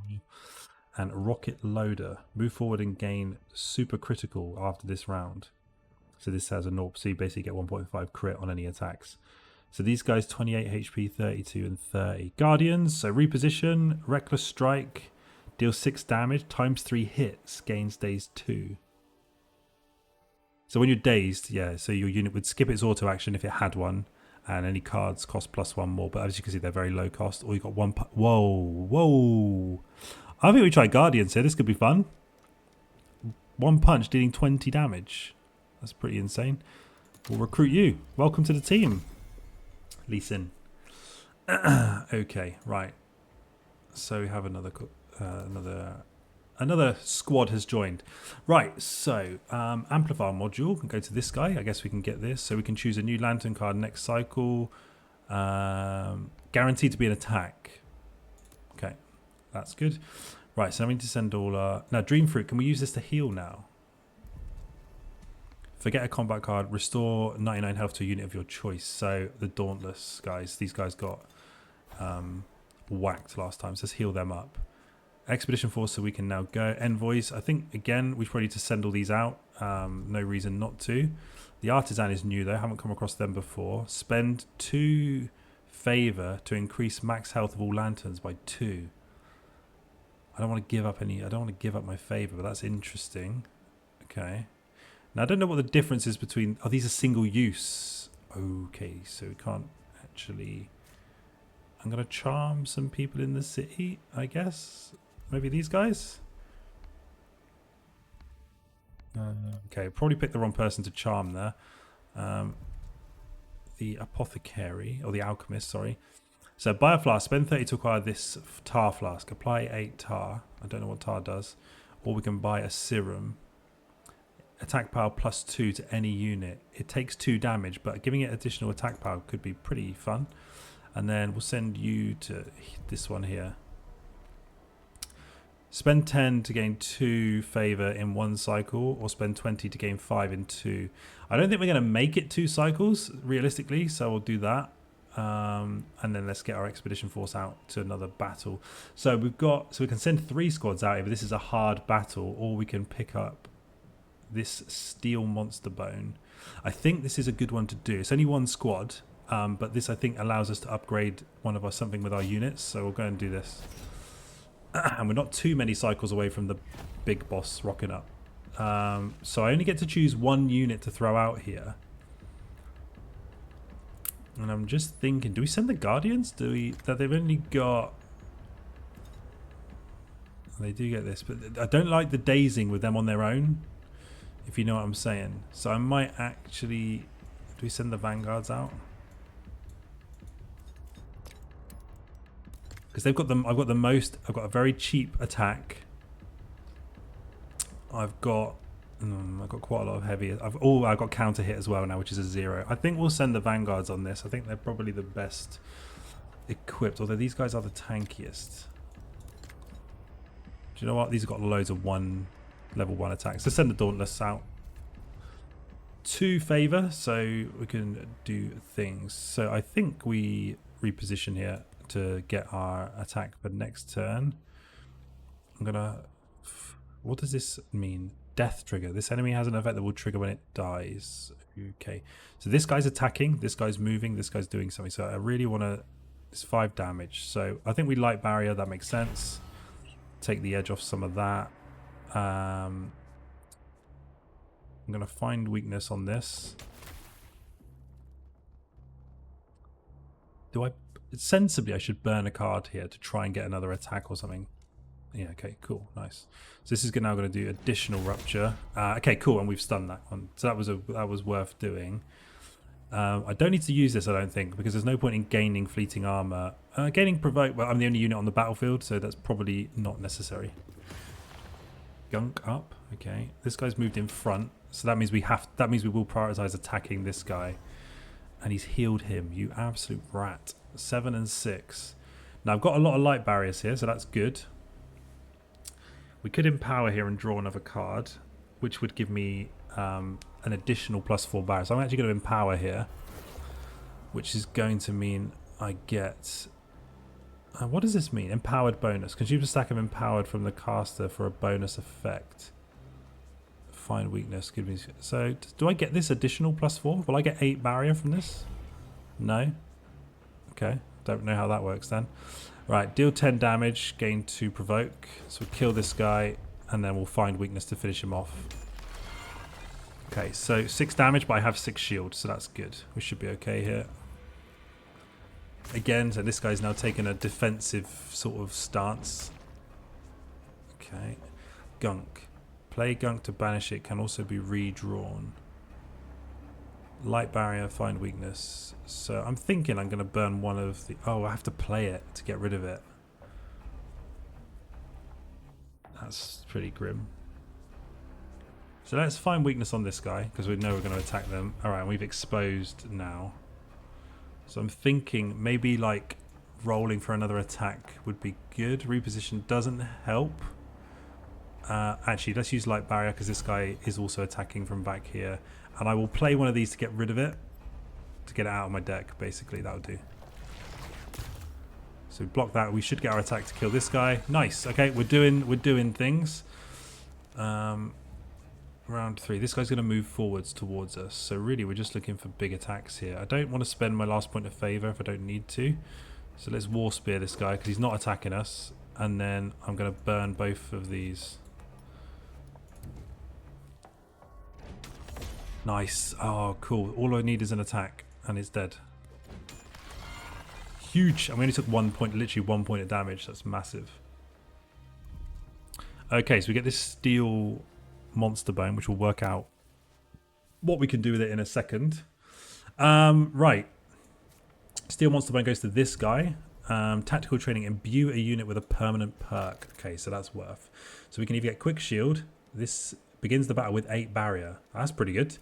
And Rocket Loader. Move forward and gain super critical after this round. So this has a 0, so you basically get 1.5 crit on any attacks. So these guys, 28 HP, 32 and 30. Guardians, so reposition, Reckless Strike, deal 6 damage, times 3 hits, gains dazed 2. So when you're dazed, yeah, so your unit would skip its auto action if it had one, and any cards cost +1 more, but as you can see, they're very low cost. Or you got 1... Whoa. I think we try Guardians here, this could be fun. 1 punch dealing 20 damage. That's pretty insane. We'll recruit you. Welcome to the team. Lee Sin. Okay, right. So we have another squad has joined. Right, so amplifier module can go to this guy. I guess we can get this. So we can choose a new lantern card next cycle. Guaranteed to be an attack. Okay, that's good. Right, so I need to send all our... Now, Dream Fruit, can we use this to heal now? Forget a combat card. Restore 99 health to a unit of your choice. So the Dauntless guys, these guys got whacked last time. So let's heal them up. Expedition Force, so we can now go. Envoys, I think, again, we probably need to send all these out. No reason not to. The Artisan is new, though. Haven't come across them before. Spend 2 favor to increase max health of all lanterns by 2. I don't want to give up any. I don't want to give up my favor, but that's interesting. Okay. Now, I don't know what the difference is between... Oh, these are single use. Okay, so we can't actually... I'm going to charm some people in the city, I guess. Maybe these guys? Okay, probably picked the wrong person to charm there. The apothecary, or the alchemist, sorry. So buy a flask, spend 30 to acquire this tar flask. Apply 8 tar. I don't know what tar does. Or we can buy a serum. Attack power +2 to any unit. It takes 2 damage, but giving it additional attack power could be pretty fun. And then we'll send you to this one here. Spend 10 to gain 2 favor in 1 cycle, or spend 20 to gain 5 in 2. I don't think we're going to make it 2 cycles, realistically, so we'll do that. And then let's get our expedition force out to another battle. So we've got, so we can send 3 squads out if this is a hard battle, or we can pick up this steel monster bone. I think this is a good one to do. It's only 1 squad, but this I think allows us to upgrade one of our something with our units. So we'll go and do this. And we're not too many cycles away from the big boss rocking up. So I only get to choose 1 unit to throw out here. And I'm just thinking, do we send the Guardians? Do we? That they've only got... They do get this, but I don't like the dazing with them on their own, if you know what I'm saying. So I might actually... Do we send the Vanguards out? Because they've got them. I've got the most. I've got a very cheap attack. I've got quite a lot of heavy. I've got counter hit as well now, which is a 0. I think we'll send the Vanguards on this. I think they're probably the best equipped. Although these guys are the tankiest. Do you know what? These have got loads of level 1 attacks. Let's send the Dauntless out. 2 favor, so we can do things. So I think we reposition here to get our attack for next turn. I'm gonna... What does this mean? Death trigger. This enemy has an effect that will trigger when it dies. Okay. So this guy's attacking, this guy's moving, this guy's doing something. So I really want to... It's 5 damage. So I think we light barrier. That makes sense. Take the edge off some of that. I'm going to find weakness on this. Do I... Sensibly, I should burn a card here to try and get another attack or something. Yeah, okay, cool, nice. So this is now going to do additional rupture. Okay, cool, and we've stunned that one. So that was worth doing. I don't need to use this, I don't think, because there's no point in gaining fleeting armor. Gaining provoke, well, I'm the only unit on the battlefield, so that's probably not necessary. Gunk up, okay. This guy's moved in front, so that means we will prioritize attacking this guy. And he's healed him, you absolute rat. 7 and 6. Now I've got a lot of light barriers here, so that's good. We could empower here and draw another card, which would give me an additional +4 barrier. So I'm actually going to empower here, which is going to mean I get... what does this mean? Empowered bonus. Consume a stack of empowered from the caster for a bonus effect. Find weakness. Give me... So do I get this additional +4? Will I get 8 barrier from this? No. Okay. Don't know how that works then. Right, deal 10 damage, gain 2 provoke. So we'll kill this guy, and then we'll find weakness to finish him off. Okay, so 6 damage, but I have 6 shield, so that's good. We should be okay here. Again, so this guy's now taking a defensive sort of stance. Okay. Gunk. Play Gunk to banish it, can also be redrawn. Light barrier, find weakness. So I'm thinking I'm going to burn one of the... Oh, I have to play it to get rid of it. That's pretty grim. So let's find weakness on this guy, because we know we're going to attack them. Alright, we've exposed now. So I'm thinking maybe like rolling for another attack would be good. Reposition doesn't help. Actually, let's use light barrier, because this guy is also attacking from back here. And I will play one of these to get rid of it. To get it out of my deck, basically, that'll do. So block that. We should get our attack to kill this guy. Nice. Okay, we're doing things. Round 3. This guy's going to move forwards towards us. So really, we're just looking for big attacks here. I don't want to spend my last point of favor if I don't need to. So let's War Spear this guy because he's not attacking us. And then I'm going to burn both of these. Nice. Oh, cool. All I need is an attack and it's dead. Huge. I only took 1 point, literally 1 point of damage. That's massive. Okay, so we get this steel monster bone, which will work out what we can do with it in a second. Right. Steel monster bone goes to this guy. Tactical training, imbue a unit with a permanent perk. Okay, so that's worth. So we can either get quick shield. This begins the battle with 8 barrier. That's pretty good.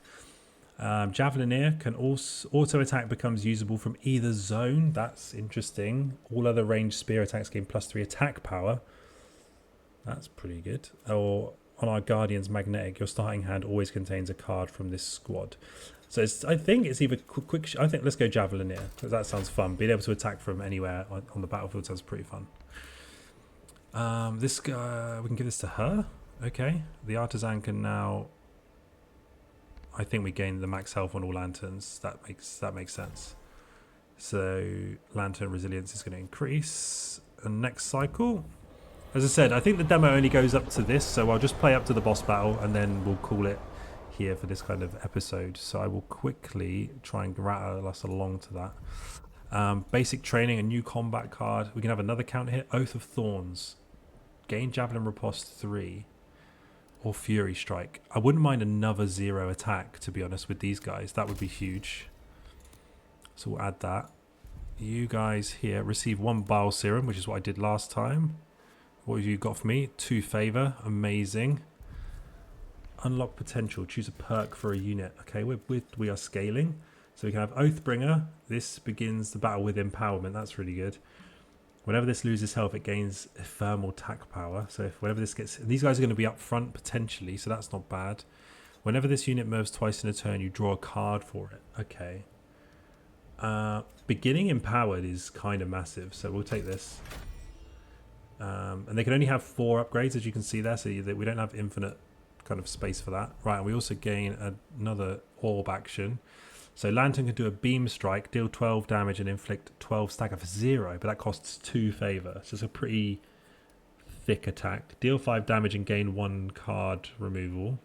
Javelineer can also auto attack becomes usable from either zone. That's interesting. All other ranged spear attacks gain +3 attack power. That's pretty good. Or on our Guardian's Magnetic, your starting hand always contains a card from this squad. So I think it's either quick. I think let's go Javelineer because that sounds fun. Being able to attack from anywhere on the battlefield sounds pretty fun. This guy, we can give this to her. Okay, the artisan can now. I think we gain the max health on all lanterns. That makes sense. So lantern resilience is going to increase. And next cycle. As I said, I think the demo only goes up to this, so I'll just play up to the boss battle and then we'll call it here for this kind of episode. So I will quickly try and rattle us along to that. Basic training, a new combat card. We can have another counter hit. Oath of Thorns. Gain Javelin Riposte 3. Or Fury Strike. I wouldn't mind another 0 attack, to be honest, with these guys. That would be huge. So we'll add that. You guys here receive 1 Bile Serum, which is what I did last time. What have you got for me? 2 favor. Amazing. Unlock potential. Choose a perk for a unit. Okay, we are scaling. So we can have Oathbringer. This begins the battle with empowerment. That's really good. Whenever this loses health, it gains ephemeral attack power. So if whenever this gets... These guys are going to be up front potentially, so that's not bad. Whenever this unit moves twice in a turn, you draw a card for it. Okay. Beginning empowered is kind of massive, so we'll take this. And they can only have 4 upgrades, as you can see there, so we don't have infinite kind of space for that. Right, and we also gain another orb action. So Lantern can do a beam strike, deal 12 damage and inflict 12 stagger for 0, but that costs 2 favor. So it's a pretty thick attack. Deal 5 damage and gain 1 card removal.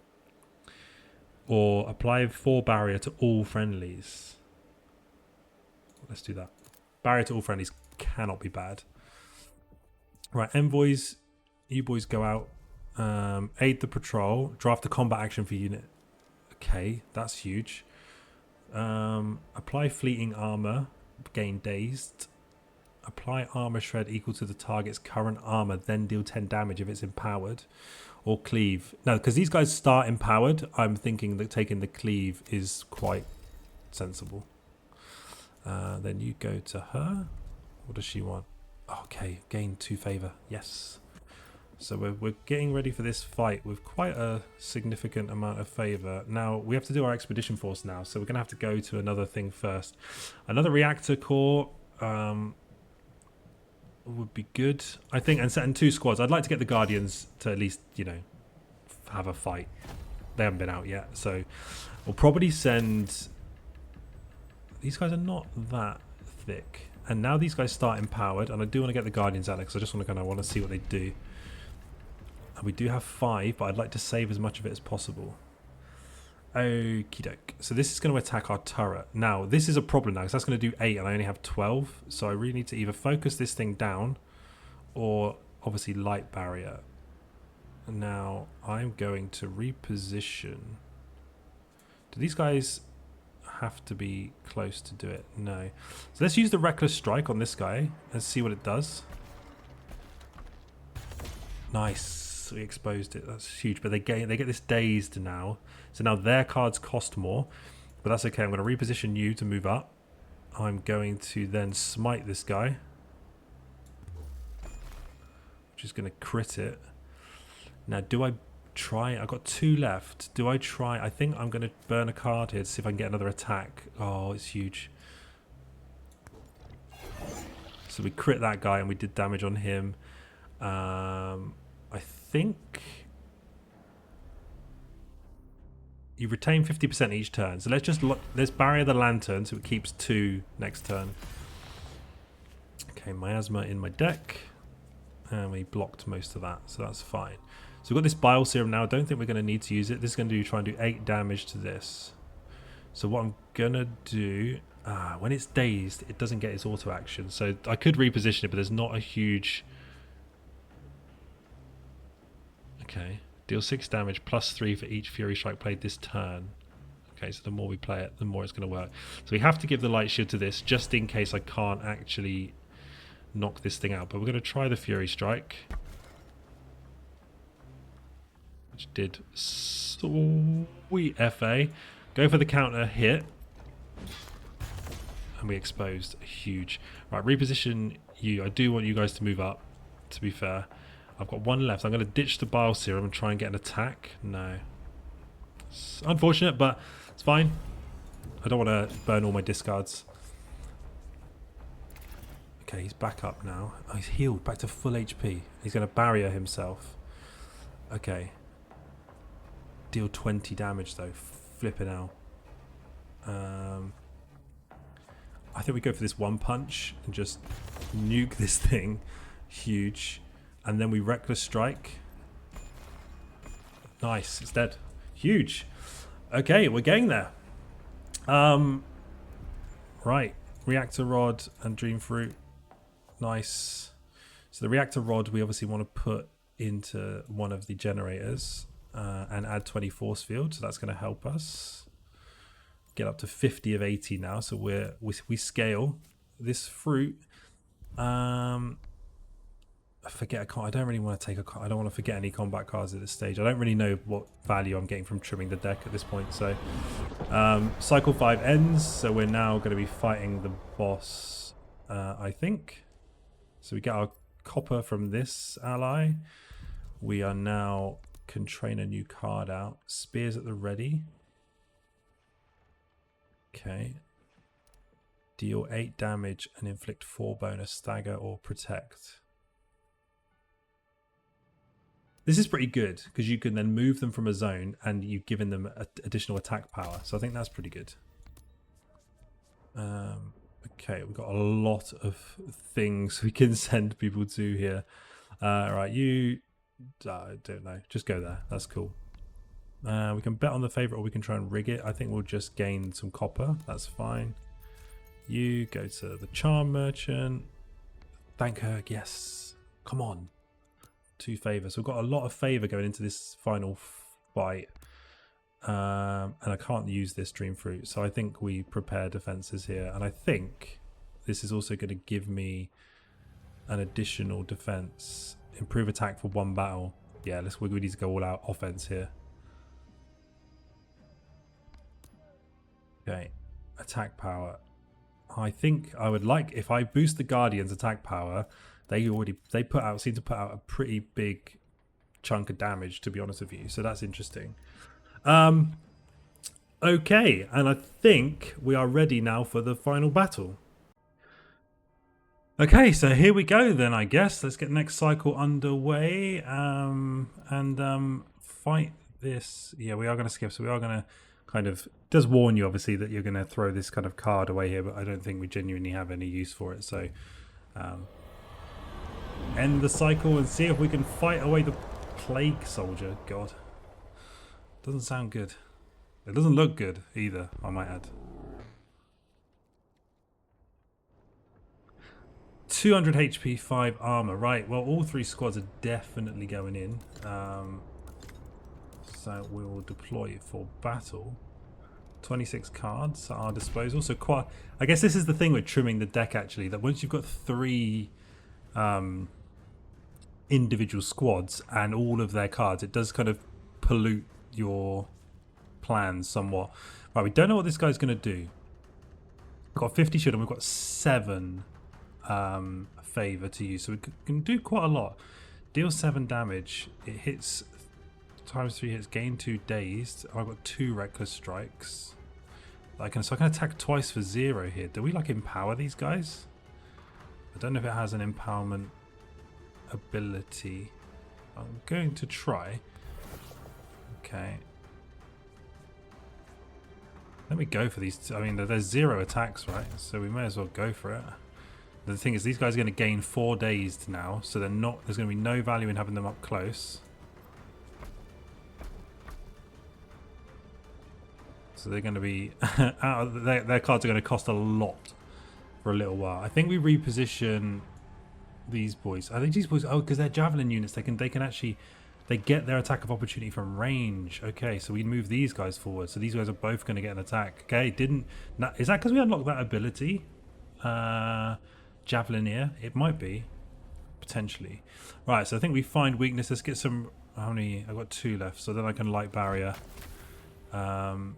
Or apply 4 barrier to all friendlies. Let's do that. Barrier to all friendlies cannot be bad. Right, envoys, you boys go out, aid the patrol, draft a combat action for unit. Okay, that's huge. Apply fleeting armor, gain dazed. Apply armor shred equal to the target's current armor, then deal 10 damage if it's empowered. Or cleave. No, because these guys start empowered, I'm thinking that taking the cleave is quite sensible. Then you go to her. What does she want? Okay, gain 2 favor. Yes. So we're getting ready for this fight with quite a significant amount of favor. Now, we have to do our expedition force now, so we're going to have to go to another thing first. Another reactor core would be good, I think, and 2 squads. I'd like to get the Guardians to at least, you know, have a fight. They haven't been out yet, so we'll probably send... These guys are not that thick. And now these guys start empowered, and I do want to get the Guardians out there because I just want to see what they do. And we do have 5, but I'd like to save as much of it as possible. Okie doke. So this is going to attack our turret. Now, this is a problem now because that's going to do 8 and I only have 12. So I really need to either focus this thing down or obviously light barrier. Now, I'm going to reposition. Do these guys have to be close to do it? No. So let's use the Reckless Strike on this guy and see what it does. Nice. We exposed it. That's huge. But they get this dazed now. So now their cards cost more. But that's okay. I'm going to reposition you to move up. I'm going to then smite this guy, which is going to crit it. Now, do I try? I've got 2 left. Do I try? I think I'm going to burn a card here to see if I can get another attack. Oh, it's huge. So we crit that guy and we did damage on him. I think you retain 50% each turn. So let's barrier the lantern so it keeps 2 next turn. Okay, miasma in my deck. And we blocked most of that, so that's fine. So we've got this bile serum now. I don't think we're going to need to use it. This is going to try and do 8 damage to this. So what I'm going to do... when it's dazed, it doesn't get its auto action. So I could reposition it, but there's not a huge... Okay. Deal 6 damage plus 3 for each Fury Strike played this turn. Okay, so the more we play it, the more it's going to work. So we have to give the Light Shield to this, just in case I can't actually knock this thing out. But we're going to try the Fury Strike, which did sweet FA. Go for the counter hit. And we exposed huge. Right, reposition you. I do want you guys to move up, to be fair. I've got 1 left. I'm going to ditch the bile serum and try and get an attack. No. It's unfortunate, but it's fine. I don't want to burn all my discards. Okay, he's back up now. Oh, he's healed, back to full HP. He's going to barrier himself. Okay. Deal 20 damage though. Flipping out. I think we go for this 1 punch and just nuke this thing. Huge. And then we Reckless Strike. Nice, it's dead. Huge. Okay, we're getting there. Right, Reactor Rod and Dream Fruit. Nice. So the Reactor Rod we obviously want to put into one of the generators and add 20 force field. So that's going to help us get up to 50 of 80 now. So we scale this fruit. I don't really want to take I don't want to forget any combat cards at this stage. I don't really know what value I'm getting from trimming the deck at this point. So cycle 5 ends, so we're now going to be fighting the boss, I think. So we get our copper from this ally. We are now can train a new card out. Spears at the ready. Okay. Deal 8 damage and inflict 4 bonus stagger or protect. This is pretty good because you can then move them from a zone and you've given them additional attack power. So I think that's pretty good. Okay, we've got a lot of things we can send people to here. Right, you... I don't know. Just go there. That's cool. We can bet on the favourite or we can try and rig it. I think we'll just gain some copper. That's fine. You go to the Charm Merchant. Thank her. Yes. Come on. 2 favour. So we've got a lot of favour going into this final fight. And I can't use this Dream Fruit. So I think we prepare defences here. And I think this is also going to give me an additional defence. Improve attack for 1 battle. Yeah, we need to go all out offense here. Okay. Attack power. I think I would like, if I boost the Guardian's attack power, they seem to put out a pretty big chunk of damage, to be honest with you. So that's interesting. Okay, and I think we are ready now for the final battle. Okay, so here we go then, I guess. Let's get next cycle underway and fight this. Yeah, we are going to skip, so we are going to kind of... does warn you, obviously, that you're going to throw this kind of card away here, but I don't think we genuinely have any use for it. So end the cycle and see if we can fight away the Plague Soldier. God. Doesn't sound good. It doesn't look good either, I might add. 200 HP, 5 armor. Right, well, all 3 squads are definitely going in. So we will deploy for battle. 26 cards at our disposal. So quite... I guess this is the thing with trimming the deck, actually, that once you've got 3 individual squads and all of their cards, it does kind of pollute your plans somewhat. Right, we don't know what this guy's going to do. We've got 50 shield and we've got 7 favor to use, so we can do quite a lot. Deal 7 damage. It hits times 3 hits, gain 2 dazed. I've got 2 reckless strikes. So I can attack twice for 0 here. Do we like empower these guys? I don't know if it has an empowerment ability. I'm going to try. Okay. Let me go for these. I mean, there's 0 attacks, right? So we may as well go for it. The thing is, these guys are going to gain 4 days now, so they're not. There's going to be no value in having them up close. So they're going to be out of their cards are going to cost a lot for a little while. I think we reposition these boys. I think these boys. Oh, because they're javelin units. They can actually. They get their attack of opportunity from range. Okay, so we move these guys forward. So these guys are both going to get an attack. Okay, is that because we unlocked that ability? Javelineer? It might be. Potentially. Right, so I think we find weakness. Let's get some... How many? I've got 2 left. So then I can light barrier. I'm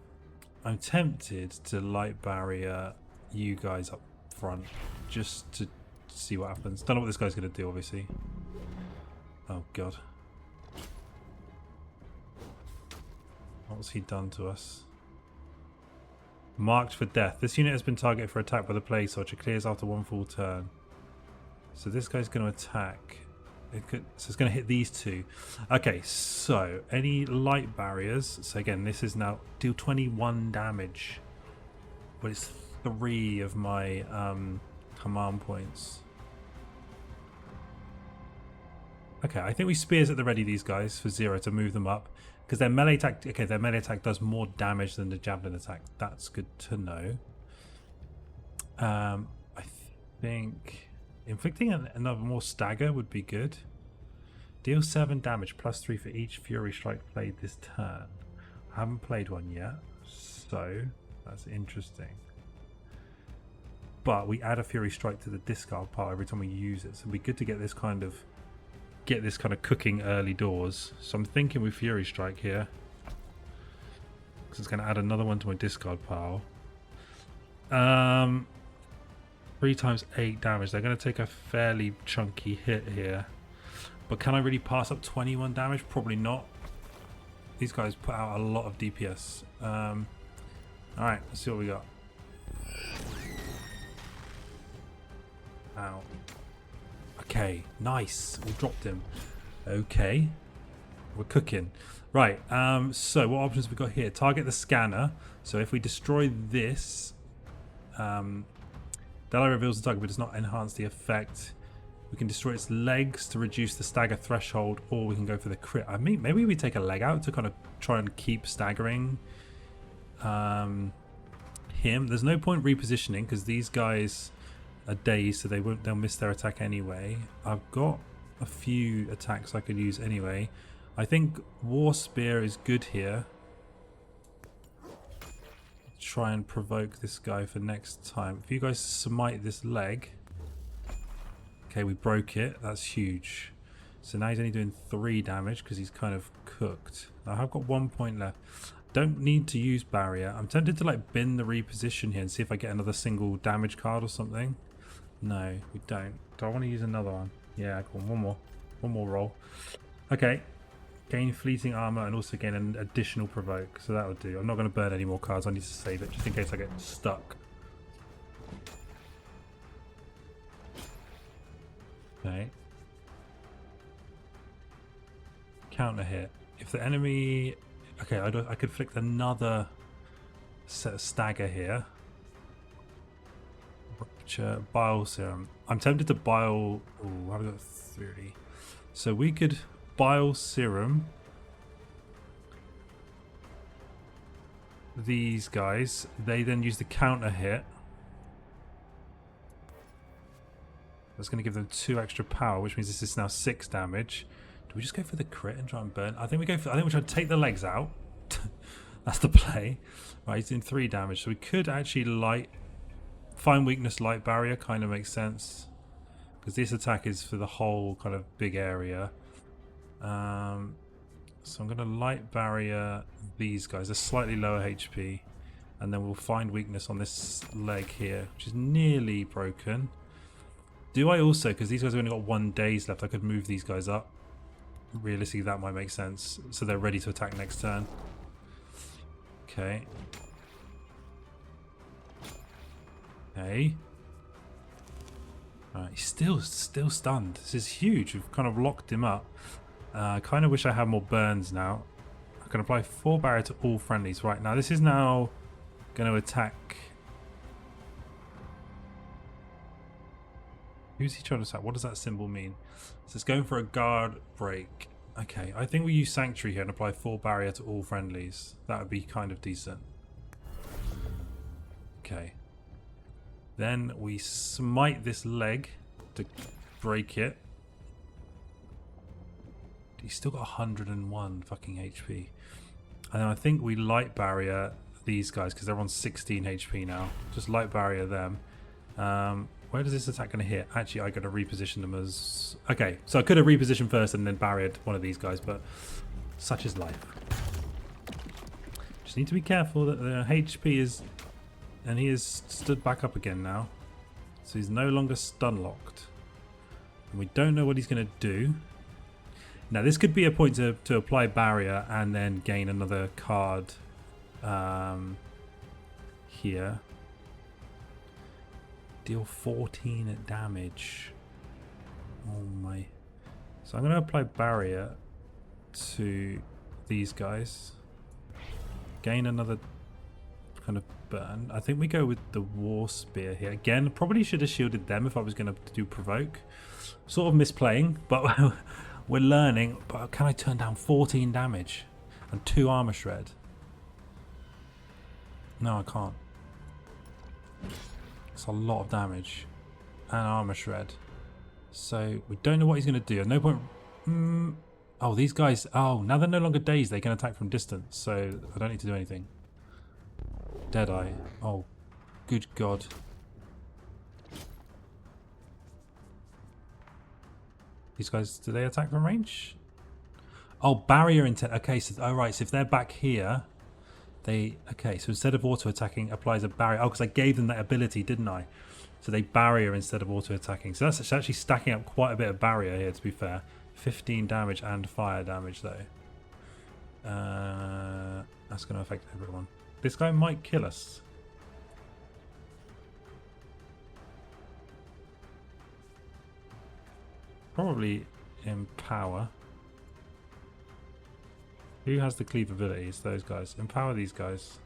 tempted to light barrier you guys up front. Just to see what happens. Don't know what this guy's going to do, obviously. Oh, God. What's he done to us? Marked for death. This unit has been targeted for attack by the plague soldier. Clears after 1 full turn. So this guy's going to attack. So it's going to hit these 2. Okay, so any light barriers. So again, this is now deal 21 damage. But it's 3 of my command points. Okay, I think we spears at the ready these guys for 0 to move them up. Because their melee attack, okay, their melee attack does more damage than the javelin attack. That's good to know. I think inflicting another more stagger would be good. Deal 7 damage plus 3 for each Fury Strike played this turn. I haven't played one yet, so that's interesting. But we add a Fury Strike to the discard pile every time we use it, so it'd be good to get this kind of cooking early doors. So I'm thinking with Fury Strike here, because it's going to add another one to my discard pile. 3 times 8 damage. They're going to take a fairly chunky hit here, but can I really pass up 21 damage? Probably not. These guys put out a lot of DPS. All right, let's see what we got. Ow. Okay, nice. We dropped him. Okay. We're cooking. Right, so what options have we got here? Target the scanner. So if we destroy this, Deli reveals the target but does not enhance the effect. We can destroy its legs to reduce the stagger threshold, or we can go for the crit. I mean, maybe we take a leg out to kind of try and keep staggering him. There's no point repositioning because these guys are dazed, so they'll miss their attack anyway. I've got a few attacks I could use anyway. I think War Spear is good here. Try and provoke this guy for next time. If you guys smite this leg. Okay, we broke it. That's huge. So now he's only doing 3 damage because he's kind of cooked. I have got 1 point left. Don't need to use barrier. I'm tempted to like bin the reposition here and see if I get another single damage card or something. No, we don't. Do I want to use another one? Yeah, cool. One more roll. Okay. Gain fleeting armor and also gain an additional provoke. So that'll do. I'm not going to burn any more cards. I need to save it just in case I get stuck. Okay. Counter hit. If the enemy... Okay, I could flick another set of stagger here. Rupture, bile serum. I'm tempted to bile... Oh, I've got 30. So we could bile serum these guys. They then use the counter hit. That's going to give them 2 extra power, which means this is now 6 damage. Do we just go for the crit and try and burn? I think we go for... I think we try to take the legs out. That's the play. Right, he's doing 3 damage. So we could actually light... Find weakness, light barrier kind of makes sense. Because this attack is for the whole kind of big area. So I'm going to light barrier these guys. They're slightly lower HP. And then we'll find weakness on this leg here, which is nearly broken. Do I also, because these guys have only got 1 days left, I could move these guys up. Realistically, that might make sense. So they're ready to attack next turn. Okay. Okay. Right, he's still stunned. This is huge. We've kind of locked him up. I kind of wish I had more burns now. I can apply 4 barrier to all friendlies. Right, now this is now going to attack. Who's he trying to attack? What does that symbol mean? So it's going for a guard break. Okay, I think we use Sanctuary here and apply 4 barrier to all friendlies. That would be kind of decent. Okay. Then we smite this leg to break it. He's still got 101 fucking HP. And then I think we light barrier these guys because they're on 16 HP now. Just light barrier them. Where does this attack going to hit? Actually, I got to reposition them as... Okay, so I could have repositioned first and then barriered one of these guys, but such is life. Just need to be careful that the HP is... And he is stood back up again now. So he's no longer stun locked. And we don't know what he's going to do. Now this could be a point to apply barrier and then gain another card here. Deal 14 damage. Oh my. So I'm going to apply barrier to these guys. Gain another kind of burn. I think we go with the War Spear here. Again, probably should have shielded them if I was going to do provoke. Sort of misplaying, but we're learning. But can I turn down 14 damage and 2 armor shred? No, I can't. It's a lot of damage and armor shred. So we don't know what he's going to do. At no point... Oh, these guys... Oh, now they're no longer dazed. They can attack from distance. So I don't need to do anything. Deadeye. Oh, good God. These guys, do they attack from range? Oh, barrier intent. Okay, so, oh right, so if they're back here, they... Okay, so instead of auto-attacking, applies a barrier. Oh, because I gave them that ability, didn't I? So they barrier instead of auto-attacking. So that's actually stacking up quite a bit of barrier here, to be fair. 15 damage and fire damage, though. That's going to affect everyone. This guy might kill us. Probably empower. Who has the cleave abilities? Those guys. Empower these guys.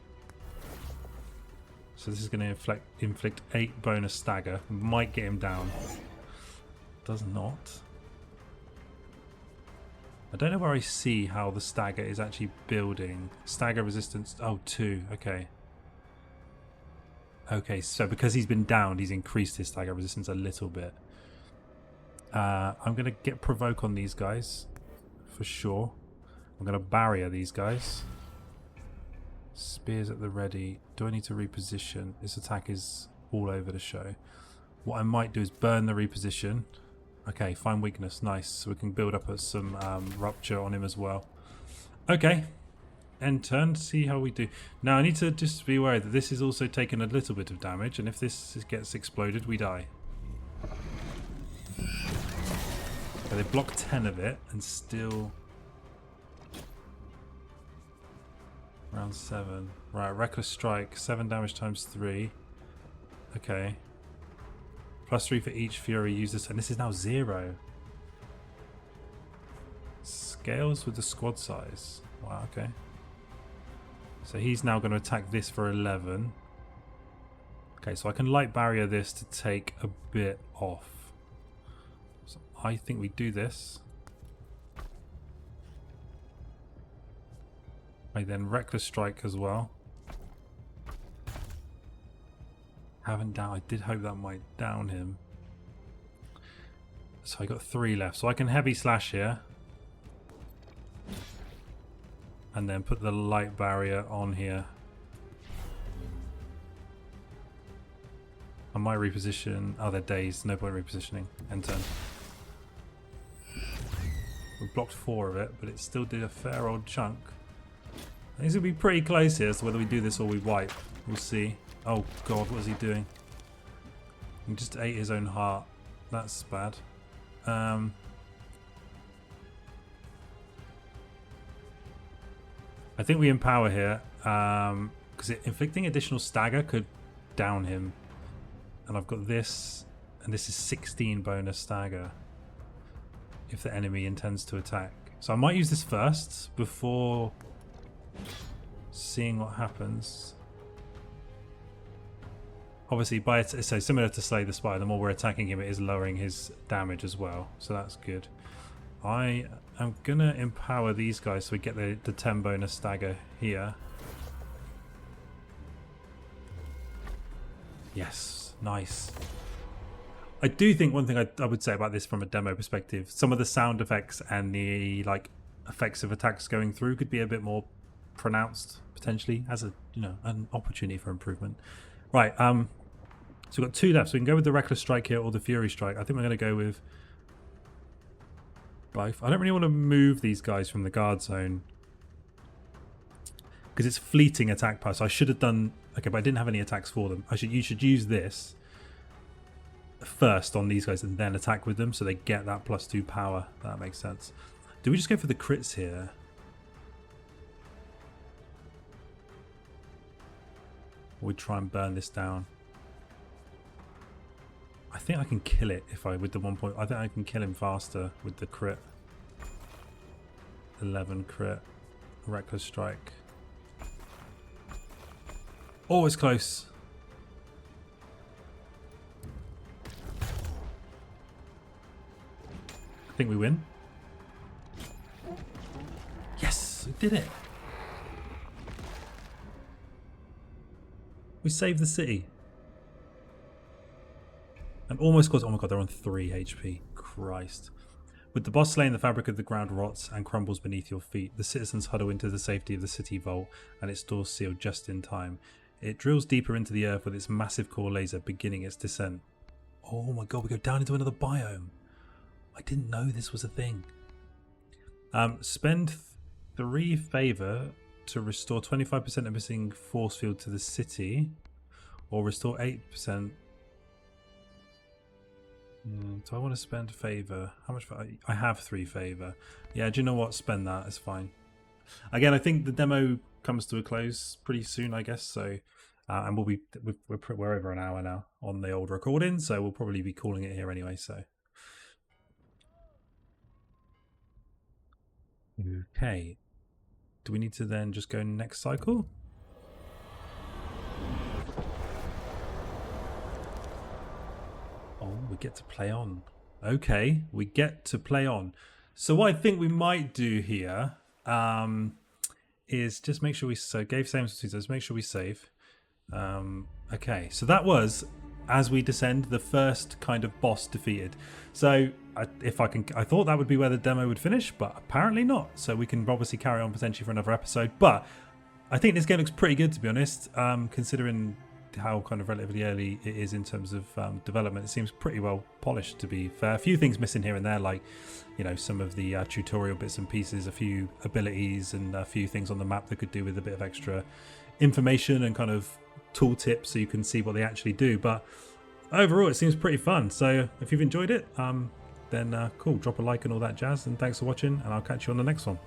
So this is going to inflict 8 bonus stagger. Might get him down. Does not. I don't know where I see how the stagger is actually building. Stagger resistance. Oh, 2. Okay. Okay, so because he's been downed, he's increased his stagger resistance a little bit. I'm going to get provoke on these guys. For sure. I'm going to barrier these guys. Spears at the ready. Do I need to reposition? This attack is all over the show. What I might do is burn the reposition. Okay, find weakness. Nice. So we can build up some rupture on him as well. Okay. End turn. See how we do. Now I need to just be aware that this is also taking a little bit of damage. And if this gets exploded, we die. Okay, they block 10 of it and still... Round 7. Right, Reckless Strike. 7 damage times 3. Okay. +3 for each Fury used, and this is now 0. Scales with the squad size. Wow, okay. So he's now going to attack this for 11. Okay, so I can light barrier this to take a bit off. So I think we do this. I then Reckless Strike as well. Haven't down. I did hope that might down him. So I got 3 left. So I can heavy slash here. And then put the light barrier on here. I might reposition. Oh, they're dazed. No point repositioning. End turn. We blocked 4 of it, but it still did a fair old chunk. These will be pretty close here, so whether we do this or we wipe, we'll see. Oh God, what is he doing? He just ate his own heart. That's bad. I think we empower here, because inflicting additional stagger could down him. And I've got this, And this is 16 bonus stagger if the enemy intends to attack. So I might use this first before seeing what happens. Obviously, so similar to Slay the Spire, the more we're attacking him, it is lowering his damage as well. So that's good. I am going to empower these guys so we get the 10 bonus stagger here. Yes, nice. I do think one thing I would say about this from a demo perspective, some of the sound effects and the effects of attacks going through could be a bit more pronounced potentially as an opportunity for improvement. Right, so we've got 2 left, so we can go with the Reckless Strike here or the Fury Strike. I think we're going to go with both. I don't really want to move these guys from the guard zone because it's fleeting attack pass. So I should have done... Okay, but I didn't have any attacks for them. You should use this first on these guys and then attack with them so they get that +2 power. That makes sense. Do we just go for the crits here? Or we try and burn this down? I think I can kill it with the 1 point. I think I can kill him faster with the crit. 11 crit. Reckless Strike. Oh, it's close. I think we win. Yes, we did it. We saved the city. And almost caused... Oh my god, they're on 3 HP. Christ. With the boss slain, the fabric of the ground rots and crumbles beneath your feet. The citizens huddle into the safety of the city vault and its doors sealed just in time. It drills deeper into the earth with its massive core laser beginning its descent. Oh my god, we go down into another biome. I didn't know this was a thing. Spend 3 favor to restore 25% of missing force field to the city, or restore 8%. Do I want to spend favor? How much? I have 3 favor. Yeah, do you know what? Spend that. It's fine. Again, I think the demo comes to a close pretty soon, I guess. So, and we're over an hour now on the old recording, so we'll probably be calling it here anyway. So. Okay, do we need to then just go next cycle? Oh, we get to play on. Okay, we get to play on. So what I think we might do here is just make sure we gave same let's make sure we save. Okay, so that was As We Descend, the first kind of boss defeated. So I thought that would be where the demo would finish, but apparently not. So we can obviously carry on potentially for another episode. But I think this game looks pretty good, to be honest, considering how kind of relatively early it is in terms of development. It seems pretty well polished, to be fair. A few things missing here and there, like some of the tutorial bits and pieces, a few abilities, and a few things on the map that could do with a bit of extra information and kind of tooltips so you can see what they actually do. But overall, it seems pretty fun. So if you've enjoyed it, then cool, drop a like and all that jazz, and thanks for watching, and I'll catch you on the next one.